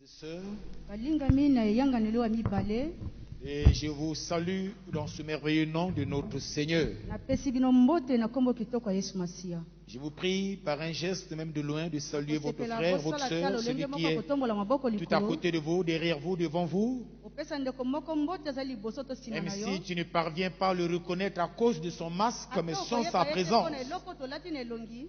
et sœurs, balingami na eyanganelo ya mibale et je vous salue dans ce merveilleux nom de notre Seigneur. napesi bino mbote na kombo kitoko ya Yesu Masiya. Je vous prie par un geste même de loin de saluer votre Kosepela frère, votre kosala sœur, talo celui lenge qui moko est kotombola maboko tout à likolo côté de vous, derrière vous, devant vous. opesa ndeko moko mbote aza liboso to nsima Même na yo si tu ne parviens pas à le reconnaître à cause de son masque, mais Ata sans okoyeba sa ye te présence. mpona eloko tolati na elongi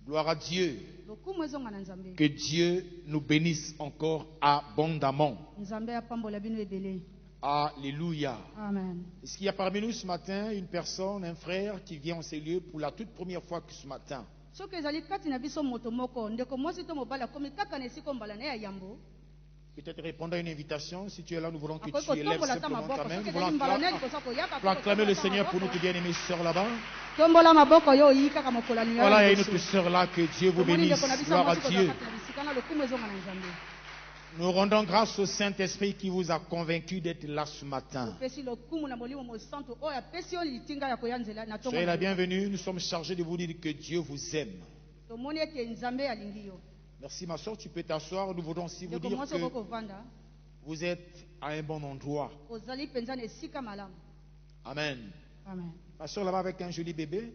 Gloire à Dieu. lokumu ezonga na nzambe Que Dieu nous bénisse encore abondamment. nzambe apambola bino ebele. Alléluia. Amen. Est-ce qu'il y a parmi nous ce matin une personne, un frère qui vient en ces lieux pour la toute première fois que ce matin? soki ezali kati na biso moto moko ndeko mwasi to mobali akomi kaka na esika mbala na ye ya yambo Peut-être répondant à une invitation. Si tu es là, nous voulons que akoki tu élèves kotombola ata simplement ta maboko main. soki Nous ezali voulons mbala na ye liboso akoyaka pour acclamer le Seigneur pour nous, tes bien-aimées sœurs là-bas. tombola maboko yo oyi kaka mokolani yo Voilà, il y a ya une liboso. autre sœur là, que Dieu vous Tomoni bénisse. ndeko na biso Gloire à mwasi Dieu. kozala kati na bisika na lokumu ezonga na nzambe Nous rendons grâce au Saint-Esprit qui vous a convaincu d'être là ce matin. opesi lokumu na molimo mosantu oyo apesi yo litinga ya koya nzela na Soyez la tongo bienvenue. Nous sommes chargés de vous dire que Dieu vous aime. tomoni ete nzambe alingi yo Merci ma soeur, tu peux t'asseoir. Nous voulons aussi vous ndeko dire mwasi que okokovanda vous êtes à un bon endroit. ozali mpenza na esika malamu. Amen. Amen. Ma soeur là-bas avec un joli bébé.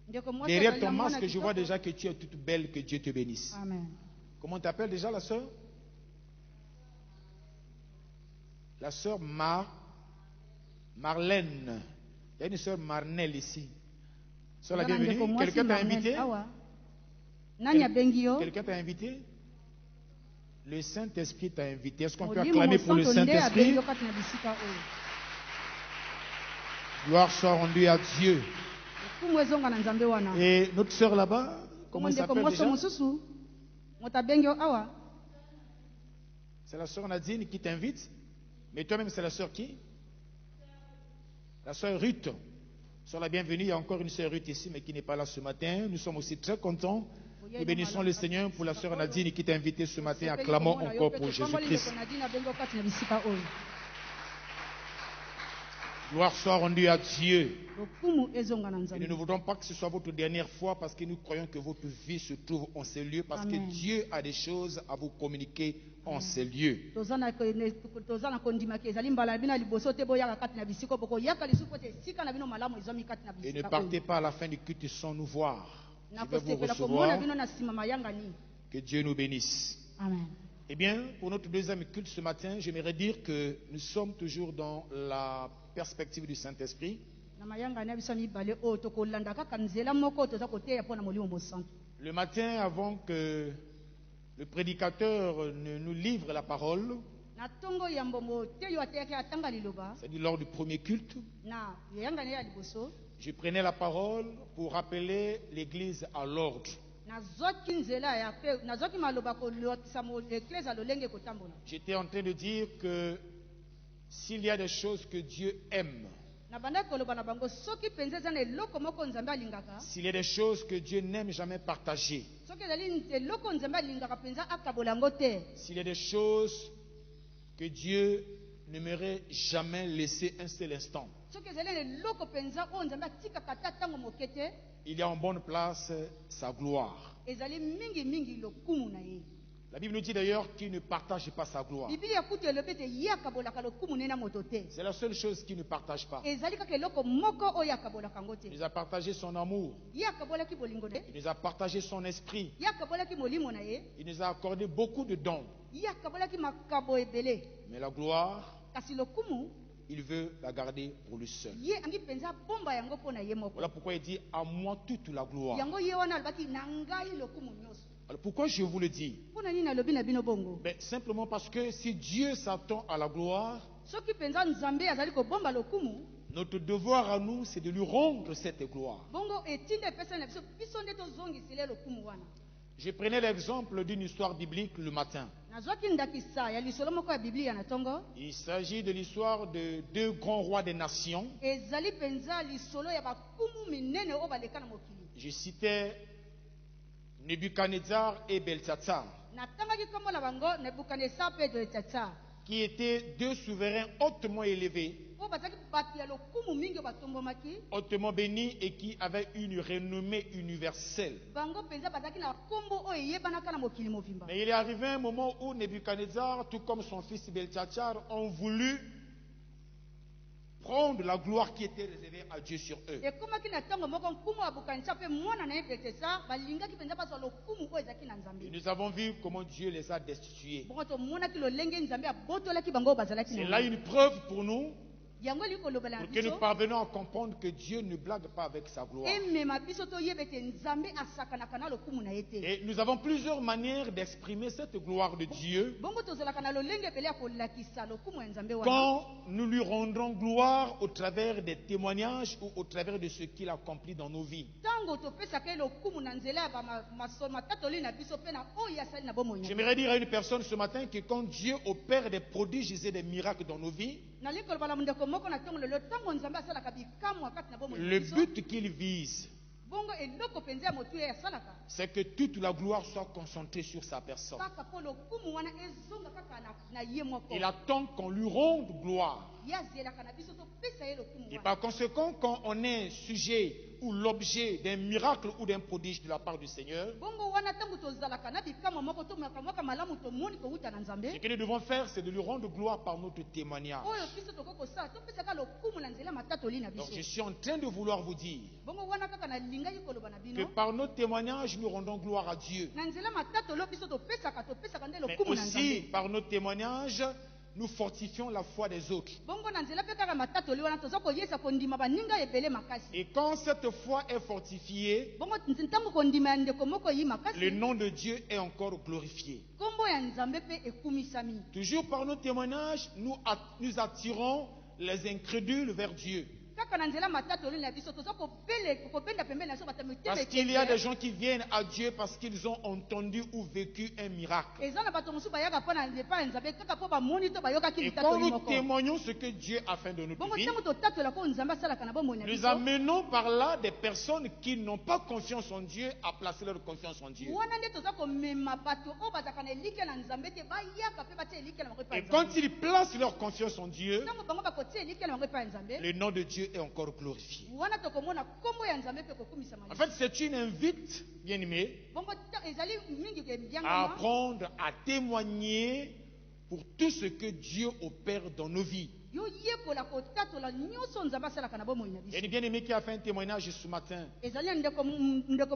ndeko mwasi Derrière azali ton na mwana masque, je kitoko. vois déjà que tu es toute belle, que Dieu te bénisse. Amen. Comment t'appelles déjà la soeur? La soeur Marlène. Il y a une soeur Marnelle ici. Soeur la Ozala ndeko bienvenue. mwasi Quelqu'un t'a Marnel. invité? Awa. Nani abengi yo? Quelqu'un t'a invité? Le Saint-Esprit t'a invité. Est-ce qu'on peut Molimo acclamer pour le mosantu nde abengi Saint-Esprit? yo kati na bisika oyo. Gloire soit rendue à Dieu. Lokumu ezonga na nzambe wana. Et notre soeur là-bas, comment elle ndeko s'appelle mwasi déjà? mosusu moto abengi yo awa. C'est la soeur Nadine qui t'invite. Mais toi-même, c'est la soeur qui? La soeur Ruth. Soeur la bienvenue. Il y a encore une soeur Ruth ici, mais qui n'est pas là ce matin. Nous sommes aussi très contents. Nous bénissons le Seigneur pour la soeur Nadine qui t'a invité ce matin. Acclamons encore pour Jésus-Christ. Gloire soit rendue à Dieu. Et nous ne voudrons pas que ce soit votre dernière fois parce que nous croyons que votre vie se trouve en ces lieux parce que Dieu a des choses à vous communiquer en ces lieux. Et ne partez pas à la fin du culte sans nous voir. Je vais vous recevoir. Que Dieu nous bénisse. Amen. Eh bien, pour notre deuxième culte ce matin, j'aimerais dire que nous sommes toujours dans la perspective du Saint-Esprit. Le matin, avant que le prédicateur ne nous livre la parole, c'est-à-dire lors du premier culte, je prenais la parole pour rappeler l'Église à l'ordre. J'étais en train de dire que s'il y a des choses que Dieu aime, s'il y a des choses que Dieu n'aime jamais partager, s'il y a des choses que Dieu n'aimerait jamais laisser un seul instant, il y a en bonne place sa gloire. La Bible nous dit d'ailleurs qu'il ne partage pas sa gloire. C'est la seule chose qu'il ne partage pas. Il nous a partagé son amour. Il nous a partagé son esprit. Il nous a accordé beaucoup de dons. Mais la gloire, il veut la garder pour lui seul. Voilà pourquoi il dit à moi toute la gloire. Alors pourquoi je vous le dis? Ben, simplement parce que si Dieu s'attend à la gloire, notre devoir à nous, c'est de lui rendre cette gloire. Je prenais l'exemple d'une histoire biblique le matin. Il s'agit de l'histoire de deux grands rois des nations. Je citais Nebuchadnezzar et Belshazzar, qui étaient deux souverains hautement élevés, oyo bazalaki bato ya lokumu mingi oyo batombomaki hautement bénis et qui avaient une renommée universelle. bango mpenza bazalaki na kombo oyo eyebanaka na mokili mobimba. Mais il est arrivé un moment où Nebuchadnezzar, tout comme son fils Beltshazar, ont voulu prendre la gloire qui était réservée à Dieu sur eux. ekomaki na ntango moko nkumu abukanisa mpe mwana na ye Beltesar balingaki mpenza bazwa lokumu oyo ezalaki na Et nzambe. nous avons vu comment Dieu les a destitués. bongo tomonaki lolenge nzambe abotolaki bango oyo bazalaki C'est na là ye. une preuve pour nous, yango eli kolobela na pour que nous biso parvenions à comprendre que Dieu ne blague pas avec sa gloire. emema biso toyeba ete nzambe asakanaka na lokumu na ye te. Et nous avons plusieurs manières d'exprimer cette gloire de Dieu bongo tozalaka na lolenge ebele ya kolakisa lokumu ya nzambe wana quand nous lui rendons gloire au travers des témoignages ou au travers de ce qu'il accomplit dans nos vies. ntango topesaka ye lokumu na nzela ya matatoli na biso mpe na oyo asali na bomoi na biso. J'aimerais dire à une personne ce matin que quand Dieu opère des prodiges et des miracles dans nos vies, nali koloba na ndeko moko na ntongo lelo ntango nzambe asalaka bikamwa kati na bomoi na le biso but qu'il vise, bongo eloko mpenza ya motuya asalaka c'est que toute la gloire soit concentrée sur sa personne. kaka mpo lokumu wana ezonga kaka na ye moko. Il attend qu'on lui rende gloire. ye azelaka na biso topesa ye lokumu Et wana. par conséquent, quand on est sujet ou l'objet d'un miracle ou d'un prodige de la part du Seigneur, bongo wana ntango tozalaka na bikamwa moko to makamwaka malamu tomoni kowuta na ce nzambe que nous devons faire, c'est de lui rendre gloire par notre témoignage. oyo biso tokoki kosala topesaka lokumu na nzela ya matatoli na Donc biso. je suis en train de vouloir vous dire bongo wana kaka nalingaki koloba na que bino par nos témoignages, nous rendons gloire à Dieu. na nzela ya matatoli oyo biso topesaka nde Mais lokumu na aussi, nzambe. par nos témoignages, nous fortifions la foi des autres. bongo na nzela mpe kaka matatoli wana toza koyesa kondima baninga ebele makasi. Et quand cette foi est fortifiée, bongo ntango kondima ya ndeko moko eyi le makasi nom de Dieu est encore glorifié. nkombo ya nzambe mpe ekumisami. Toujours par nos témoignages, nous attirons les incrédules vers Dieu. kaka na nzela ya matatoli na biso toza kobenda pembeni na biso bato ya mitema Parce qu'il y a des ekeke. gens qui viennent à Dieu parce qu'ils ont entendu ou vécu un miracle. eza na bato mosusu bayaka mpo na epai ya nzambe kaka mpo bamoni to bayokaki Et quand litatoli nous moko. témoignons ce que Dieu a fait de notre bongo vie, ntango totatolaka oyo nzambe asalaka na bomoi na nous biso amenons par là des personnes qui n'ont pas confiance en Dieu à placer leur confiance en Dieu. wana nde toza komema bato oyo bazalaka na elike na nzambe te bayaka mpe batia elike na bango epai Et ya quand nzambe. ils placent leur confiance en Dieu, ntango bango bakotia elike na bango epai ya nzambe le nom de Dieu est encore glorifié. wana tokomona nkombo ya nzambe mpe kokumisama En fait, c'est une invite, bien aimé, bongo ezali mingi à ebyangama apprendre à témoigner pour tout ce que Dieu opère dans nos vies. yoyekola kotatola nyonso nzambe asalaka na bomoi na Il y a biso. une bien-aimée qui a fait un témoignage ce matin. ezali na ndeko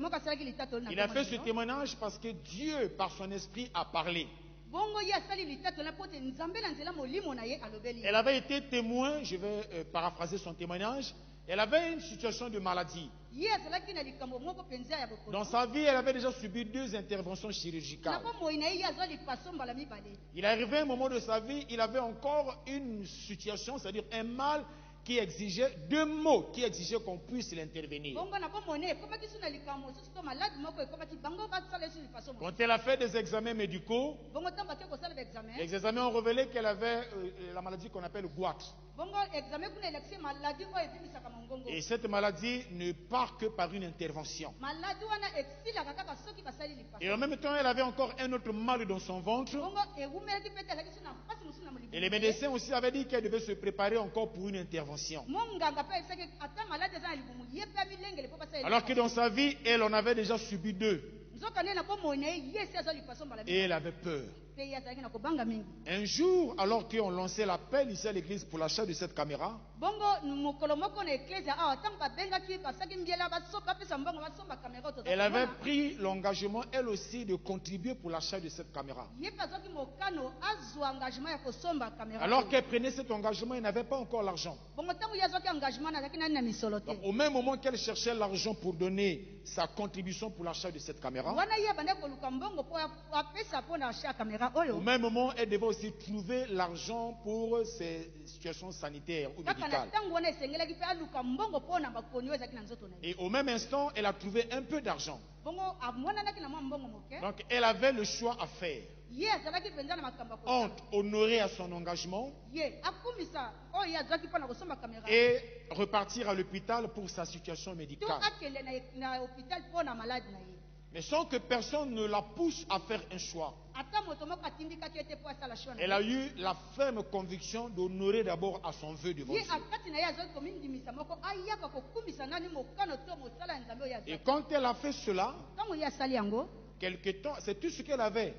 moko asalaki litatoli na Il a nkombo fait na ce lelo. témoignage parce que Dieu, par son esprit, a parlé. bongo ye asali litatoli mpo te nzambe na nzela molimo na ye alobeli ye. Elle avait été témoin, je vais paraphraser son témoignage, elle avait une situation de maladie. ye azalaki na likambo moko mpenza ya Dans bokono sa vie, elle avait déjà subi 2 interventions na chirurgicales. bomoi na ye ye azwa lipaso mbala mibale. Il est arrivé un moment de sa vie, il avait encore une situation, c'est-à-dire un mal qui exigeait 2 mots, qui exigeait qu'on puisse l'intervenir. bongo na bomoi na ye ekomaki so na likambo mosusu to maladi moko ekomaki bango basala ye so lipaso mosusu. Quand elle a fait des examens médicaux, bongo ntango bake kosala baexamen les examens ont révélé qu'elle avait la maladie qu'on appelle goitre. bongo examen kuna elakisi maladi oyo ebimisaka mongongo. Et cette maladie ne part que par une intervention. maladi wana esilaka kaka soki basali lipaso. Et en même temps, elle avait encore un autre mal dans son ventre. bongo ewumelaki mpe te azalaki so na mpasi mosusu na Et les molimo. médecins aussi avaient dit qu'elle devait se préparer encore pour une intervention. monganga mpe ayebisaki ata maladi eza na libumu ye mpe amilengele mpo basala Alors que dans sa vie, elle en avait déjà subi 2. nzoka nde na bomoi na ye ye esi azwa lipaso mbala Et elle avait peur. mpe ye azalaki na kobanga mingi. Un jour, alors qu'on lançait l'appel ici à l'église pour l'achat de cette caméra, bongo mokolo moko na eklesia awa ntango babengaki basaki mbiela bapesa mbongo basomba kamera oyo elle avait pris l'engagement, elle aussi, de contribuer pour l'achat de cette caméra. ye mpe azwaki mokano azwa engagement ya kosomba kamera Alors oyo. qu'elle prenait cet engagement, elle n'avait pas encore l'argent. bongo ntango ye azwaki engagement na azalaki nani na misolo te. Donc, au même moment qu'elle cherchait l'argent pour donner sa contribution pour l'achat de cette caméra, wana ye abandaki koluka mbongo mpo apesa mpo na acheter ya kamera au oyo. même moment, elle devait aussi trouver l'argent pour ses situations sanitaires ou kaka na médicales. ntango wana esengelaki mpe aluka mbongo mpo na bakoni oyo ezalaki na nzoto na ye. Et au même instant, elle a trouvé un peu d'argent. bongo amonanaki na mwa mbongo moke. Donc, elle avait le choix à faire ye azalaki mpenza na makambo ya kosala. entre honorer à son engagement ye akumisa oyo ye azwaki mpo na kosomba kamera et repartir à l'hôpital pour sa situation to médicale. akende na hôpital mpo na maladi na ye. Mais sans que personne ne la pousse à faire un choix. ata moto moko atindikaki ete po asala choix na Elle ye. a eu la ferme conviction d'honorer d'abord à son vœu devant Ye Dieu. akati na ye azali komindimisa moko ayaka kokumisa nani mokano to mosala ya nzambe oyo Et azali. quand elle a fait cela, Ntango ye asali yango, quelque temps, c'est tout ce qu'elle avait.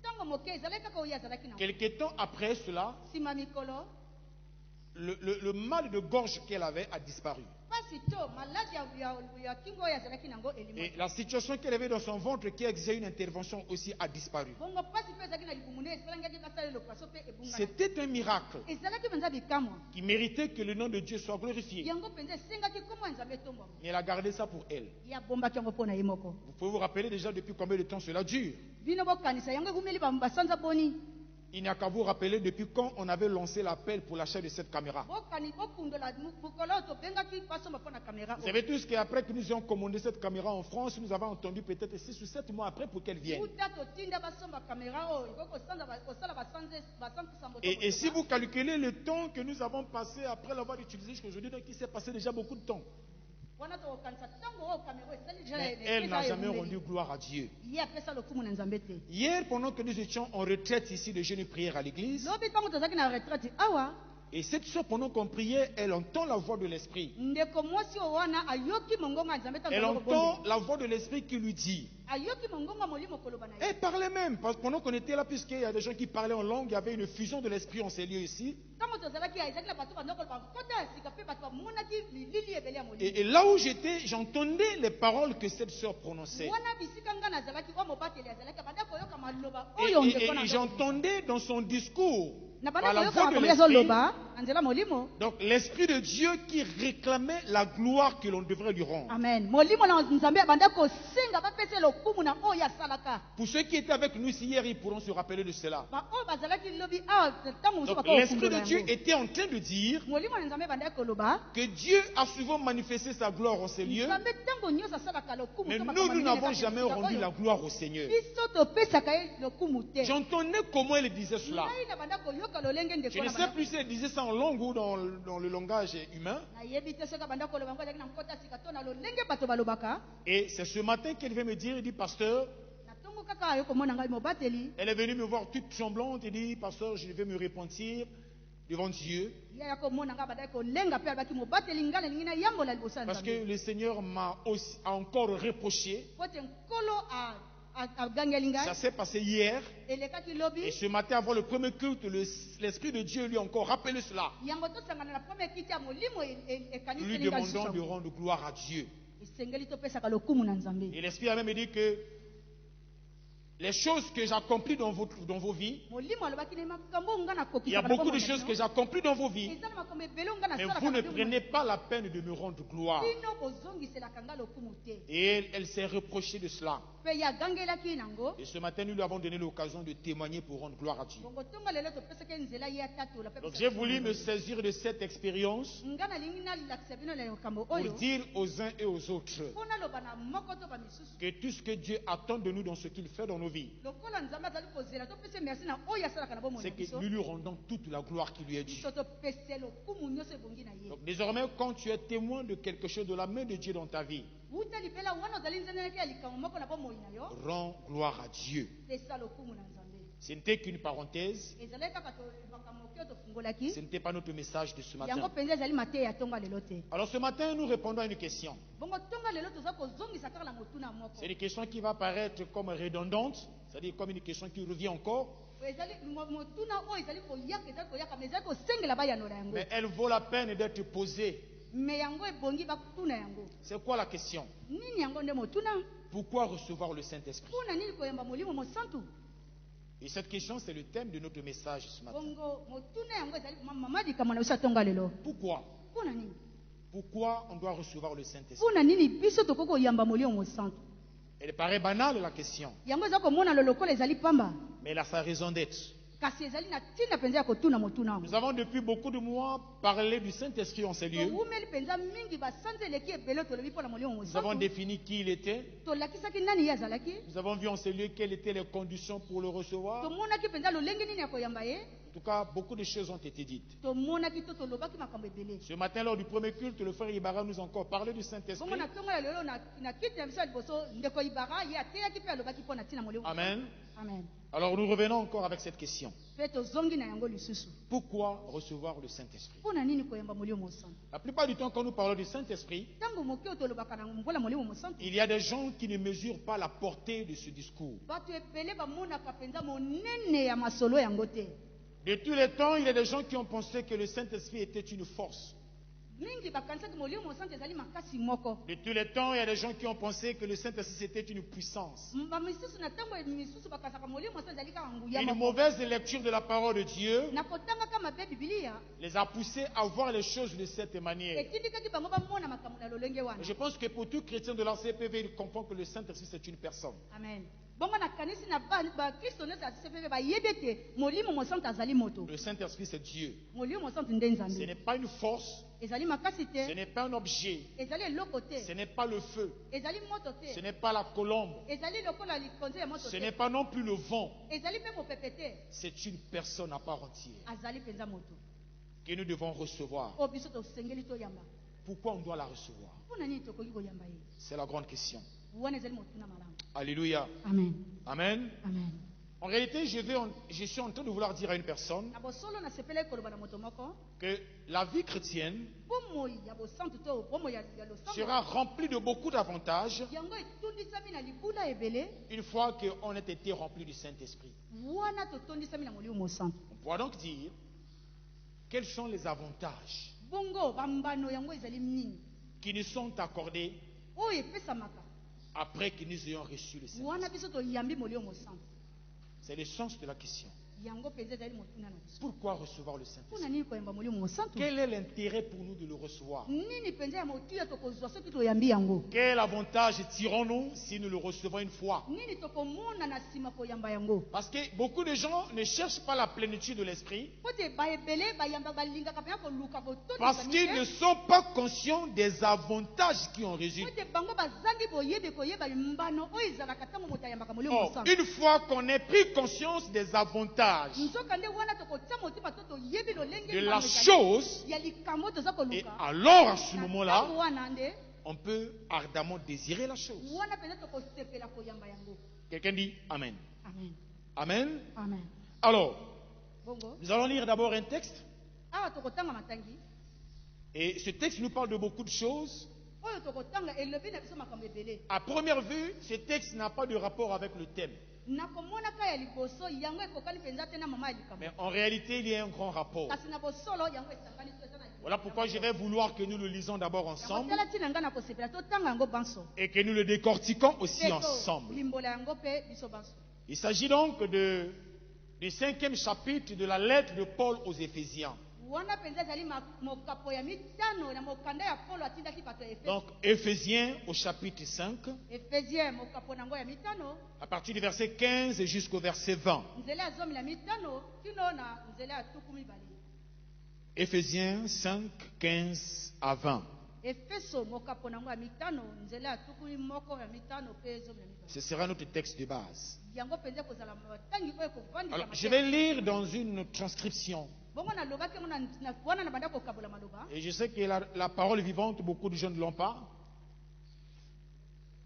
ntango moke ezalaki kaka oyo azalaki nango. Quelque temps après cela, Nsima mikolo le mal de gorge qu'elle avait a disparu. pasi to maladi ya kingo oyo azalaki nango Et elimaki. la situation qu'elle avait dans son ventre qui exigeait une intervention aussi a disparu. Bongo pasi mpe ezalaki na libumu ne esalangaki basala lopaso mpe ebungana. C'était un miracle Ezalaki mpenza bikamwa. qui méritait que le nom de Dieu soit glorifié. Yango mpenza esengaki kombo ya nzambe etombama. Mais elle a gardé ça pour elle. Ye abombaki yango mpo na ye moko. Vous pouvez vous rappeler déjà depuis combien de temps cela dure. Bino bokanisa yango ekumeli basanza boni. Il n'y a qu'à vous rappeler depuis quand on avait lancé l'appel pour l'achat de cette caméra. Bokani bokundola mokolo oyo tobengaki basomba mpo na kamera Vous oyo. savez tous qu'après que nous ayons commandé cette caméra en France, nous avons entendu peut-être 6 ou 7 mois après pour qu'elle vienne. Uta totinda basomba kamera oyo kosala basanza Et si vous calculez le temps que nous avons passé après l'avoir utilisé jusqu'à aujourd'hui, donc il s'est passé déjà beaucoup de temps. wana tokokanisa ntango oyo kamera esali Mais elle n'a jamais rendu gloire à Dieu. ye apesa lokumu na nzambe te. Hier, pendant que nous étions en retraite ici de jeûne et prière à l'église, lobi ntango tozalaki na retraite awa et cette soeur, pendant qu'on priait, elle entend la voix de l'Esprit. ndeko mwasi oyo wana ayoki mongongo ya nzambe Elle entend la voix de l'Esprit qui lui dit. ayoki mongongo ya molimo koloba na ye. Elle parlait même, parce que pendant qu'on était là, puisqu'il y a des gens qui parlaient en langue, il y avait une fusion de l'Esprit en ces lieux ici. ntango tozalaki ezalaki na bato bando koloba nkota ya sika mpe bato bamonaki lilili ebele ya molimo. Et là où j'étais, j'entendais les paroles que cette soeur prononçait. wana bisika nga nazalaki oyo mobateli azalaki abanda koyoka maloba oyo ndeko na Et j'entendais dans son discours, na par banda la koyoka voix de makambo l'Esprit, azoloba na nzela molimo. donc l'Esprit de Dieu qui réclamait la gloire que l'on devrait lui rendre. Amen. Molimo na nzambe abanda kosenga bapese lokumu na oyo asalaka. Pour ceux qui étaient avec nous ici hier, ils pourront se rappeler de cela. Ba oyo bazalaki lobi awa ntango mosusu Donc bako l'Esprit de kofungola Dieu yango. était en train de dire Molimo na nzambe abanda koloba que Dieu a souvent manifesté sa gloire en ces lieux, nzambe ntango nyonso asalaka lokumu mais to nous, makambo nous minene n'avons kaka jamais esika rendu oyo. la gloire au Seigneur. Biso topesaka ye lokumu te. J'entendais comment elle disait cela. Ngai na banda koyoka lolenge Je ndeko ne na sais banda. plus si elle disait ça en langue ou dans le langage humain. Nayebi te soki abanda koloba ngo azalaki na nkota sika to na lolenge bato balobaka. Et c'est ce matin qu'elle vient me dire, elle dit, pasteur, Na ntongo kaka ayo komona ngai mobateli. elle est venue me voir toute tremblante et dit, pasteur, je vais me repentir devant Dieu. Ye ya komona ngai abanda kolenga pe alobaki mobateli ngai nalingi nayambola liboso ya Parce que nzambe. le Seigneur a encore reproché. Po te nkolo agangeli ngai. Ça s'est passé hier. Elekaki lobi. Et ce matin, avant le premier culte, l'Esprit de Dieu lui a encore rappelé cela. Yango tosangana na premier kiti ya molimo Lui ekaniseli ngai demandant de lisusu. rendre gloire à Dieu. Esengeli topesaka lokumu na nzambe. Et l'Esprit a même dit que les choses que j'accomplis dans vos vies, Molimo alobaki na makambo nga na il y a beaucoup de choses que j'accomplis dans vos vies, eza na makambo ebele nga na mais salaka vous ne na prenez pas la peine de me rendre gloire. bino bozongiselaka nga lokumu te. Et elle s'est reprochée de cela. Mpe ye agangelaki nango. Et ce matin, nous lui avons donné l'occasion de témoigner pour rendre gloire à Dieu. Bongo ntongo lelo topesaki nzela ye atatola mpe Donc j'ai voulu me saisir de cette expérience nga nalingi nalakisa bino na makambo pour oyo dire aux uns et aux autres mpo naloba na moko to bamisusu que tout ce que Dieu attend de nous dans ce qu'il fait dans nos vies, lokola nzambe azali kozela topese merci na oyo asalaka na bomoi c'est na que biso nous lui rendons toute la gloire qui lui est due. biso topese lokumu nyonso ebongi na ye. Donc désormais, quand tu es témoin de quelque chose de la main de Dieu dans ta vie, uta lipela wana ozali nzenzeleki ya likambo moko na bomoi na yo rends gloire à Dieu. pesa lokumu na nzambe. Ce n'était qu'une parenthèse, ezalaki kaka makambo oki oyo tofungolaki ce n'était pas notre message de ce yango matin. mpenza ezali mateya ya ntongo ya lelo te. Alors ce matin, nous répondons à une question. bongo ntongo ya lelo toza kozongisa kaka na motuna moko. C'est une question qui va paraître comme redondante, c'est-à-dire comme une question qui revient encore, ezali motuna oyo ezali koyaka ezali koyaka ma ezali kosengela bayanola yango mais elle vaut la peine d'être posée. me yango ebongi batuna yango. C'est quoi la question? Nini yango nde motuna? Pourquoi recevoir le Saint-Esprit? Mpona nini koyamba molimo mosantu? Et cette question, c'est le thème de notre message ce matin. Bongo motuna yango ezali mama likambo na biso ya ntongo ya lelo. Pourquoi? Mpona nini? Pourquoi on doit recevoir le Saint-Esprit? Mpona nini biso tokoki koyamba molimo mosantu? Elle paraît banale la question, Yango eza komona lokola ezali pamba. mais elle a sa raison d'être. Kasi ezali na ntina mpenza ya kotuna motuna yango. Nous avons depuis beaucoup de mois parlé du Saint-Esprit en ces lieux. Towumeli mpenza mingi basanza eleki ebele tolobi mpona molimo Nous avons mosantu. défini qui il était. Tolakisaki nani ye azalaki. Nous avons vu en ces lieux quelles étaient les conditions pour le recevoir. Tomonaki mpenza lolenge nini ya koyamba ye. En tout cas, beaucoup de choses ont été dites. tomonaki to tolobaki makambo ebele. Ce matin, lors du premier culte, le frère Ibarra nous a encore parlé du Saint-Esprit. bongo na ntongo ya lelo na kiti na biso ya liboso ndeko ibara ye ateyaki mpe alobaki mpo na ntina molimo. Amen. Amen. Alors nous revenons encore avec cette question. mpe tozongi na yango lisusu. Pourquoi recevoir le Saint-Esprit? mpo na nini koyamba molimo mosantu? La plupart du temps, quand nous parlons du Saint-Esprit, ntango moke oyo tolobaka na mbola molimo mosantu, il y a des gens qui ne mesurent pas la portée de ce discours. bato ebele bamonaka mpenza monene ya masolo yango te. De tous les temps, il y a des gens qui ont pensé que le Saint-Esprit était une force. mingi bakanisaki molimo mosantu ezali makasi moko. De tous les temps, il y a des gens qui ont pensé que le Saint-Esprit c'était une puissance. bamisusu na ntango misusu bakanisaka molimo mosantu ezali kaka nguya Une moko. mauvaise lecture de la parole de Dieu na kotangaka mabe bibilia les a poussés à voir les choses de cette manière. etindikaki bango bamona makambo na lolenge wana. Et je pense que pour tout chrétien de la CPV, il comprend que le Saint-Esprit c'est une personne. Amen. bongo nakanisi na bakristo nyonso ya CPV bayebi ete molimo mosantu azali moto. Le Saint-Esprit c'est Dieu. molimo mosantu nde Ce nzambe. n'est pas une force, ezali makasi ce te, n'est pas un objet, ezali eloko ce te, n'est pas le feu, ezali moto ce te, n'est pas la colombe, ezali lokola likonzi ya moto ce n'est te, pas non plus le vent. ezali mpe mopepe te, C'est une personne à part entière azali mpenza moto que nous devons recevoir. oyo biso tosengeli toyamba. Pourquoi on doit la recevoir? mpo na nini tokoki koyamba ye? C'est la grande question. wana ezali motuna malamu. Alléluia. Amen. Amen. Amen. En réalité, je suis en train de vouloir dire à une personne na bosolo nasepelaki koloba na moto moko que la vie chrétienne bomoi ya bosantu to bomoi ya losango sera remplie de beaucoup d'avantages yango etondisami na libula ebele une fois qu'on ait été rempli du Saint-Esprit. wana totondisami na molimo mosantu. On pourra donc dire quels sont les avantages bongo bambano yango ezali nini qui nous sont accordés oyo epesamaka après que nous ayons reçu le Saint-Esprit. wana biso toyambi molimo mosantu. C'est le sens de la question. yango mpenza ezali motuna na biso. Pourquoi recevoir le mpo Saint-Esprit? na nini koyamba molimo mosantu? Quel est l'intérêt pour nous de le recevoir? nini mpenza ya motuya tokozwa soki toyambi yango? Quel avantage tirons-nous si nous le recevons une fois? nini tokomona na nsima koyamba yango? Parce que beaucoup de gens ne cherchent pas la plénitude de l'esprit po te baebele bayamba balingaka mpenza koluka parce qu'ils ne sont pas conscients des avantages qui en po résultent. te bango bazangi boyebi koyeba mbano oyo ezalaka ntango moto ayambaka molimo Or, mosantu. une fois qu'on ait pris conscience des avantages nzoka nde wana tokotia motima to toyebi lolenge de mbano la ezali chose, ya likambo toza et koluka alors à ce na moment-là, ntango wana nde on peut ardemment désirer la chose. wana mpenza tokosepela koyamba yango. Quelqu'un dit Amen. Amen. Amen. Amen. Alors, bongo nous allons lire d'abord un texte. awa tokotanga matangi Et ce texte nous parle de beaucoup de choses. oyo tokotanga elobi na biso makambo ebele. À première vue, ce texte n'a pas de rapport avec le thème. nakomonaka ya liboso yango ekokani mpenza te na mama ya likambo, Mais en réalité, il y a un grand rapport. kasi na bosolo yango esangani so eza na Voilà pourquoi je vais vouloir que nous le lisons d'abord yango ensemble tala ntina ngai na kosepela totanga yango banso et que nous le décortiquons aussi Mpe ensemble. tolimbola yango mpe biso banso. Il s'agit donc du 5e chapitre de la lettre de Paul aux Éphésiens. wana mpenza ezali mokapo ya mitano na mokanda ya polo atindaki bato ya Donc, Éphésiens au chapitre 5, efesien mokapo nango ya mitano à partir du verset 15 jusqu'au verset 20. nzela ya zomi na mitano kino na nzela ya tuku mibale. Éphésiens 5, 15 à 20. efeso mokapo nango ya mitano nzela ya tuku moko ya mitano mpe zomi na mibale. Ce sera notre texte de base. yango mpenza ekozala matangi oyo ekovandisa Alors, je vais lire dans une transcription. bongo nalobaki yango wana na banda kokabola maloba. Et je sais que la parole vivante, beaucoup de gens ne l'ont pas.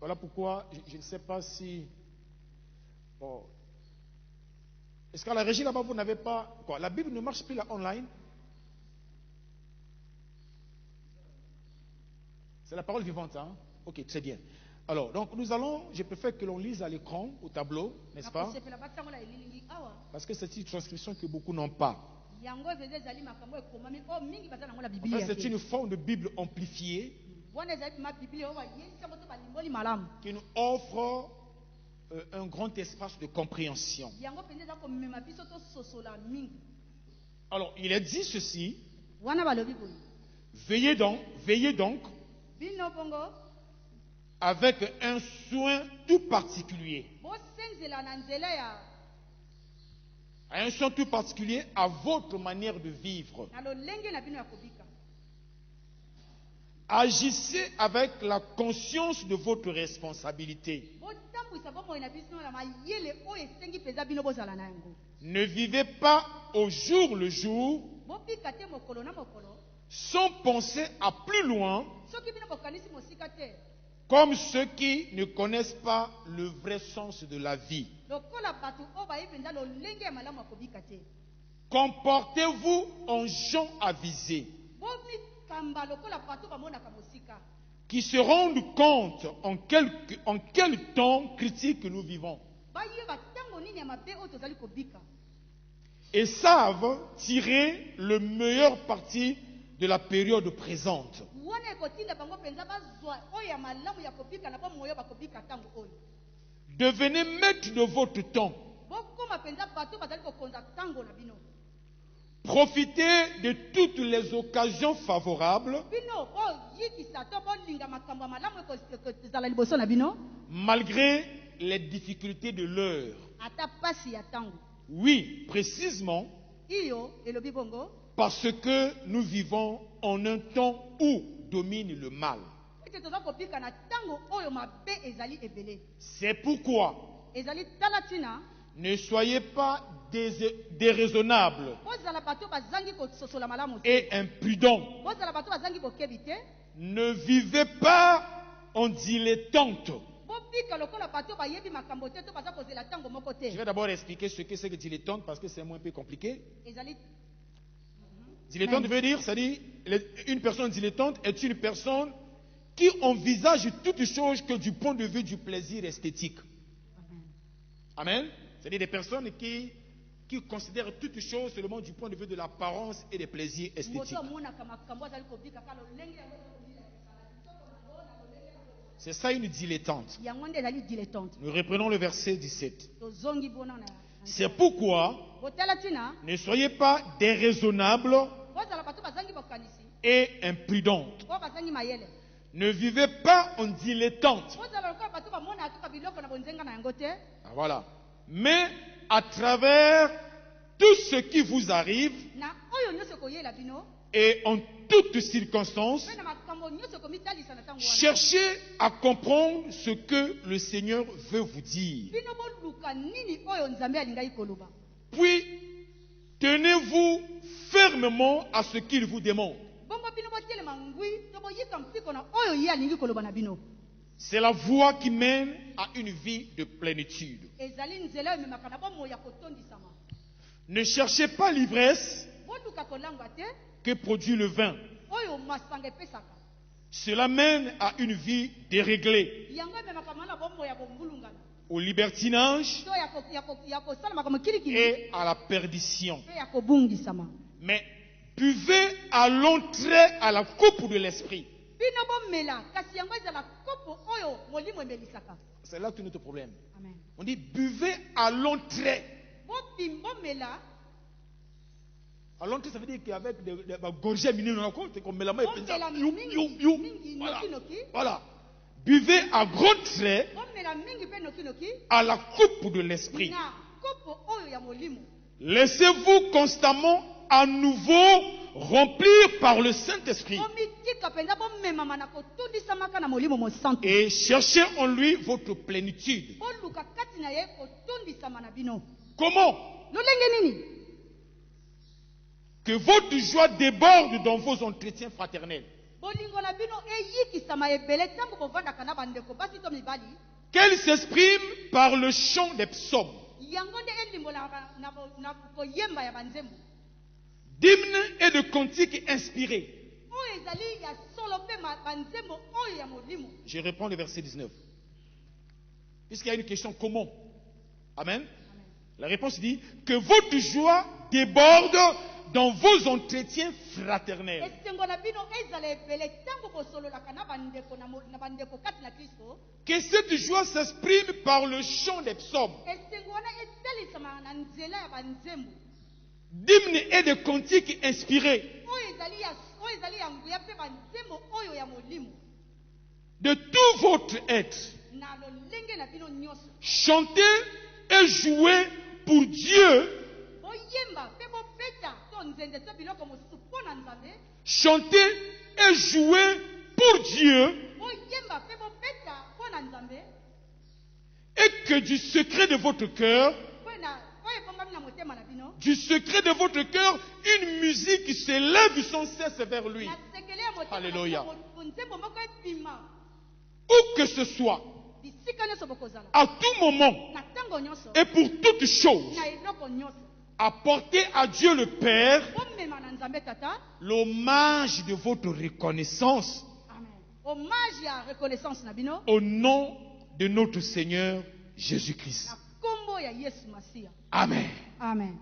Voilà pourquoi je ne sais pas si... Bon. Est-ce qu'à la régie là-bas, vous n'avez pas... Quoi, la Bible ne marche plus là online? C'est la parole vivante, hein? Ok, très bien. Alors, donc nous allons... Je préfère que l'on lise à l'écran, au tableau, n'est-ce pas? nakosepela batangola elilingi awa Parce que c'est une transcription que beaucoup n'ont pas. yango efeza ezali makambo ekomami oyo mingi baza nango na En fait, bibilia c'est te. une forme de Bible amplifiée wana ezali mabiblia oyo bayebisi yango to balimboli malamu qui nous offre un grand espace de compréhension. yango mpenza eza komema biso tososola mingi. Alors, il est dit ceci, wana balobi boye veillez donc bino bongo avec un soin tout particulier, bosenzela na nzela ya un soin tout particulier à votre manière de vivre. na lolenge na bino ya kobika. Agissez avec la conscience de votre responsabilité. botambwisa bomoi na biso na mayele oyo esengi mpenza bino bozala na yango. Ne vivez pas au jour le jour bobika te mokolo na mokolo sans penser à plus loin, soki bino bokanisi mosika te comme ceux qui ne connaissent pas le vrai sens de la vie. lokola bato oyo bayebi mpenza lolenge ya malamu ya kobika te. Comportez-vous en gens avisés, bomikamba lokola bato bamonaka mosika qui se rendent compte en quel temps critique nous vivons bayeba ntango nini ya mabe oyo tozali kobika et savent tirer le meilleur parti de la période présente. wana ekotinda bango mpenza bazwa oyo ya malamu ya kobika na bomo oyo bakobika ntango oyo. Devenez maître de votre temps. bokoma mpenza bato bazali kokonza ntango na bino. Profitez de toutes les occasions favorables, bino boyikisa to bolinga makambo ya malamu ezala liboso na bino malgré les difficultés de l'heure. ata pasi ya ntango. Oui, précisément iyo elobi bongo parce que nous vivons en un temps où domine le mal. ete toza kobika na ntango oyo mabe ezali ebele. C'est pourquoi ezali tala ntina ne soyez pas déraisonnables bozala bato bazangi kososola malamu te et imprudents. bozala bato bazangi bokebi te Ne vivez pas en dilettante. bobika lokola bato bayebi makambo te to baza kozela ntango moko te. Je vais d'abord expliquer ce que c'est que dilettante parce que c'est un mot un peu compliqué. ezali Dilettante veut dire, c'est-à-dire, une personne dilettante est une personne qui envisage toutes choses que du point de vue du plaisir esthétique. Amen. C'est-à-dire des personnes qui considèrent toutes choses seulement du point de vue de l'apparence et des plaisirs esthétiques. C'est ça une dilettante. Nous reprenons le verset 17. C'est pourquoi ne soyez pas déraisonnables et imprudentes. Ne vivez pas en dilettante. Ah, voilà. Mais à travers tout ce qui vous arrive et en toutes circonstances, cherchez à comprendre ce que le Seigneur veut vous dire. Puis, tenez-vous fermement à ce qu'il vous demande. C'est la voie qui mène à une vie de plénitude. Ne cherchez pas l'ivresse que produit le vin. Cela mène à une vie déréglée, au libertinage et à la perdition. Mais buvez à l'entrée à la coupe de l'esprit. C'est là tout notre problème. Amen. On dit buvez à l'entrée. À l'entrée, ça veut dire qu'avec des gorgées minimes, c'est comme la main voilà. Buvez à gros traits à la coupe de l'esprit. Laissez-vous constamment à nouveau remplir par le Saint-Esprit. Et cherchez en lui votre plénitude. Comment? Que votre joie déborde dans vos entretiens fraternels. Qu'elle s'exprime par le chant des psaumes, d'hymnes et de cantiques inspirés. Je reprends le verset 19. Puisqu'il y a une question comment? Amen. La réponse dit que votre joie déborde dans vos entretiens fraternels. Que cette joie s'exprime par le chant des psaumes, d'hymnes et de cantiques inspirés, de tout votre être. Chantez et jouez pour Dieu. Chantez et jouez pour Dieu. Et que du secret de votre cœur, du secret de votre cœur, une musique qui s'élève sans cesse vers lui. Alléluia. Où que ce soit, à tout moment et pour toutes choses, apportez à Dieu le Père l'hommage de votre reconnaissance au nom de notre Seigneur Jésus-Christ. Amen. Amen.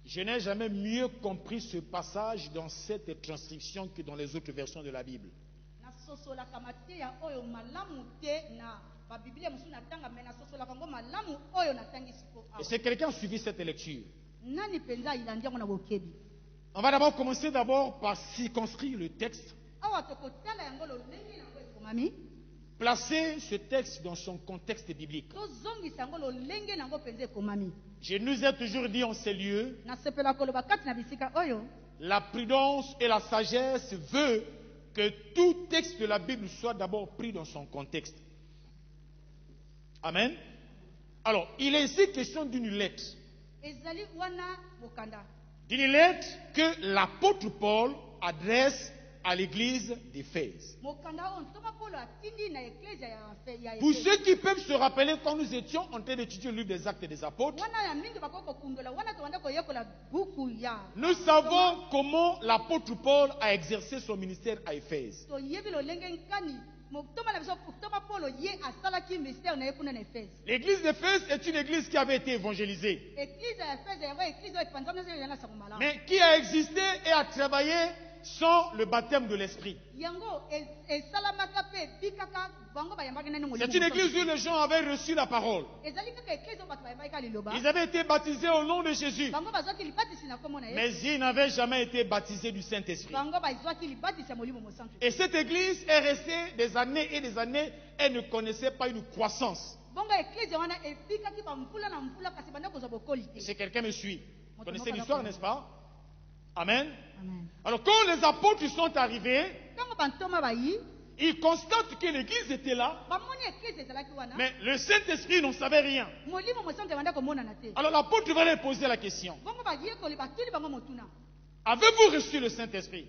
Je n'ai jamais mieux compris ce passage dans cette transcription que dans les autres versions de la Bible. Et c'est quelqu'un qui a suivi cette lecture. On va d'abord commencer par circonscrire le texte. Placer ce texte dans son contexte biblique. Je nous ai toujours dit en ces lieux, la prudence et la sagesse veut que tout texte de la Bible soit d'abord pris dans son contexte. Amen. Alors, il est ici question d'une lettre. D'une lettre que l'apôtre Paul adresse à l'église d'Éphèse. Pour ceux qui peuvent se rappeler, quand nous étions en train d'étudier le livre des Actes des Apôtres, nous savons comment l'apôtre Paul a exercé son ministère à Éphèse. L'église d'Éphèse est une église qui avait été évangélisée, mais qui a existé et a travaillé sans le baptême de l'esprit. C'est une église où les gens avaient reçu la parole. Ils avaient été baptisés au nom de Jésus, mais ils n'avaient jamais été baptisés du Saint-Esprit. Et cette église est restée des années et des années et ne connaissait pas une croissance. Si quelqu'un me suit, vous connaissez l'histoire, n'est-ce pas? Amen. Amen. Alors quand les apôtres sont arrivés, ils constatent que l'église était là, mais le Saint-Esprit n'en savait rien. Alors l'apôtre va leur poser la question: avez-vous reçu le Saint-Esprit?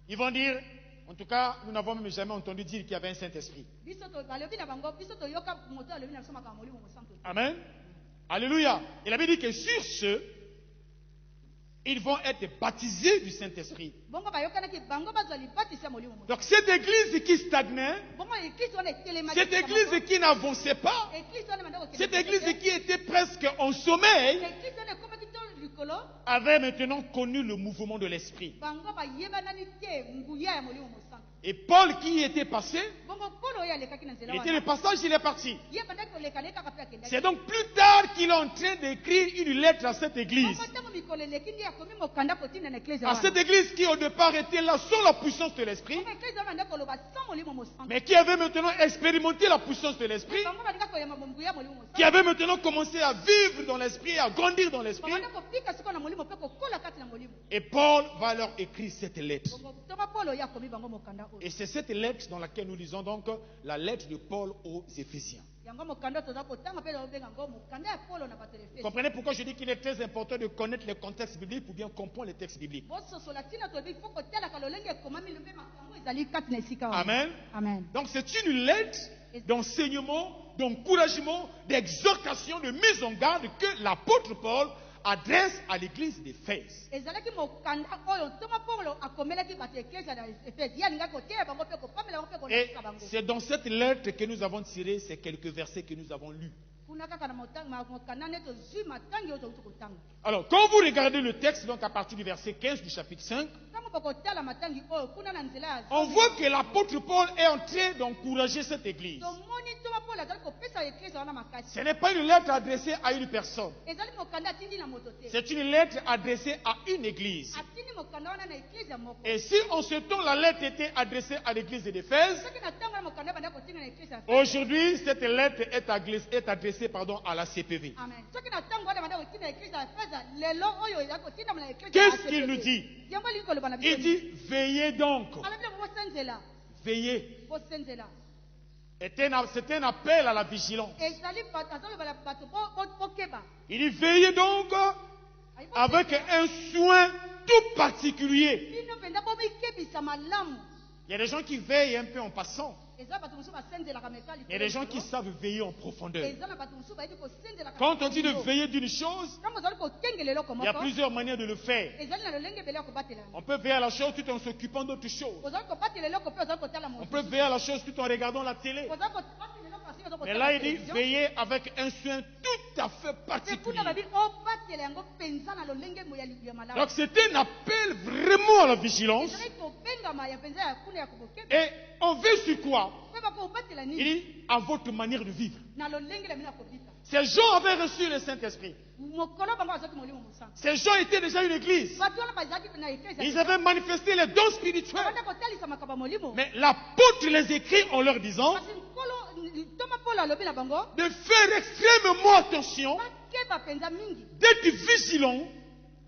Ils vont dire: en tout cas, nous n'avons même jamais entendu dire qu'il y avait un Saint-Esprit. Amen. Alléluia. Il avait dit que sur ce, ils vont être baptisés du Saint-Esprit. Donc cette église qui stagnait, cette église qui n'avançait pas, cette église qui était presque en sommeil, avait maintenant connu le mouvement de l'Esprit. Et Paul qui y était passé, il était le passage, il est parti. C'est donc plus tard qu'il est en train d'écrire une lettre à cette église. À cette église qui au départ était là sans la puissance de l'Esprit, mais qui avait maintenant expérimenté la puissance de l'Esprit, qui avait maintenant commencé à vivre dans l'Esprit, à grandir dans l'Esprit. Et Paul va leur écrire cette lettre. Et c'est cette lettre dans laquelle nous lisons donc la lettre de Paul aux Éphésiens. Vous comprenez pourquoi je dis qu'il est très important de connaître les contextes bibliques pour bien comprendre les textes bibliques. Amen. Amen. Donc c'est une lettre d'enseignement, d'encouragement, d'exhortation, de mise en garde que l'apôtre Paul adresse à l'église d'Éphèse. Et c'est dans cette lettre que nous avons tiré ces quelques versets que nous avons lus. Alors, quand vous regardez le texte, donc à partir du verset 15 du chapitre 5, on voit que l'apôtre Paul est en train d'encourager cette église. Ce n'est pas une lettre adressée à une personne. C'est une lettre adressée à une église. Et si en ce temps la lettre était adressée à l'église d'Éphèse, aujourd'hui cette lettre est adressée à la CPV. Amen. Qu'est-ce qu'il nous dit? Il dit: veillez donc. Veillez. C'était un appel à la vigilance. ezali azolobela bato bokeba Il dit veillez donc avec un soin tout particulier. bino mpenza bomikebisa malamu. Il y a des gens qui veillent un peu en passant. Eza bato mosusu basenzelaka meka Il y a des gens qui savent veiller en profondeur. eza na bato mosusu bayebi kosenzelaka. Quand on dit de veiller d'une chose, ntango ozali kokengela eloko il y a moko plusieurs manières de le faire. ezali na lolenge ebele ya kobatela yango. On peut veiller à la chose tout en s'occupant d'autres choses. ozali kobatela eloko mpe ozali kotala On peut veiller à la chose tout en regardant la télé. ozali kobatela eloko asi ozali Mais kotala là, il dit télévision. veiller avec un soin tout à fait Te kuna particulier. babi obatela yango mpenza na lolenge ya malamu. Donc c'est un appel vraiment à la vigilance. ezali kobengama ya mpenza ya kuna ya kobokeba Et on veut sur quoi? mpe bakobatela Il nini dit à votre manière de vivre. na lolenge na bino ya kobika. Ces gens avaient reçu le Saint-Esprit. mokolo bango bazwaki molimo mosantu. Ces gens étaient déjà une église. bato wana bazalaki na eklesi Ils avaient manifesté les dons spirituels. banda kotalisa makambo ya molimo. Mais l'apôtre les écrit en leur disant kasi nkolo toma polo alobi na bango de faire extrêmement attention, bakeba mpenza mingi d'être vigilants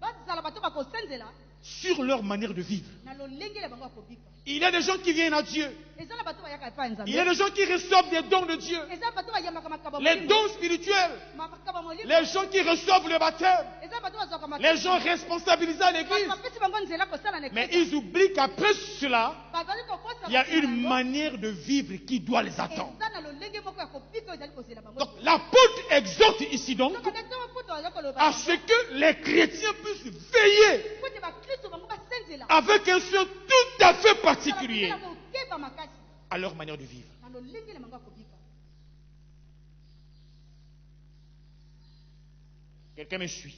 bazala bato bakosenzela sur leur manière de vivre. na lolenge na bango ya kobika. Il y a des gens qui viennent à Dieu. eza na bato bayaka epai ya nzambe. Il y a des gens qui reçoivent des dons de Dieu. eza na bato bayambaka makambo ya Les molimo. dons spirituels. makambo ya molimo. Les gens qui reçoivent le baptême. eza na bato bazwaka makambo. Les gens responsabilisés à l'église. bapesi bango nzela kosala na Mais eklesi. ils oublient qu'après cela, bazali kokosa il y a bakosala une yango. manière de vivre qui doit les attendre. eza na lolenge moko ya kobika oyo ezali kozela bango. Donc l'apôtre exhorte ici donc Soko nde ntango mputo azali koloba à ce que les chrétiens puissent veiller po ete bakristo bango basenzela avec un soin tout à fait particulier na kokeba makasi à leur manière de vivre. na lolenge na bango ya kobika. Quelqu'un me suit?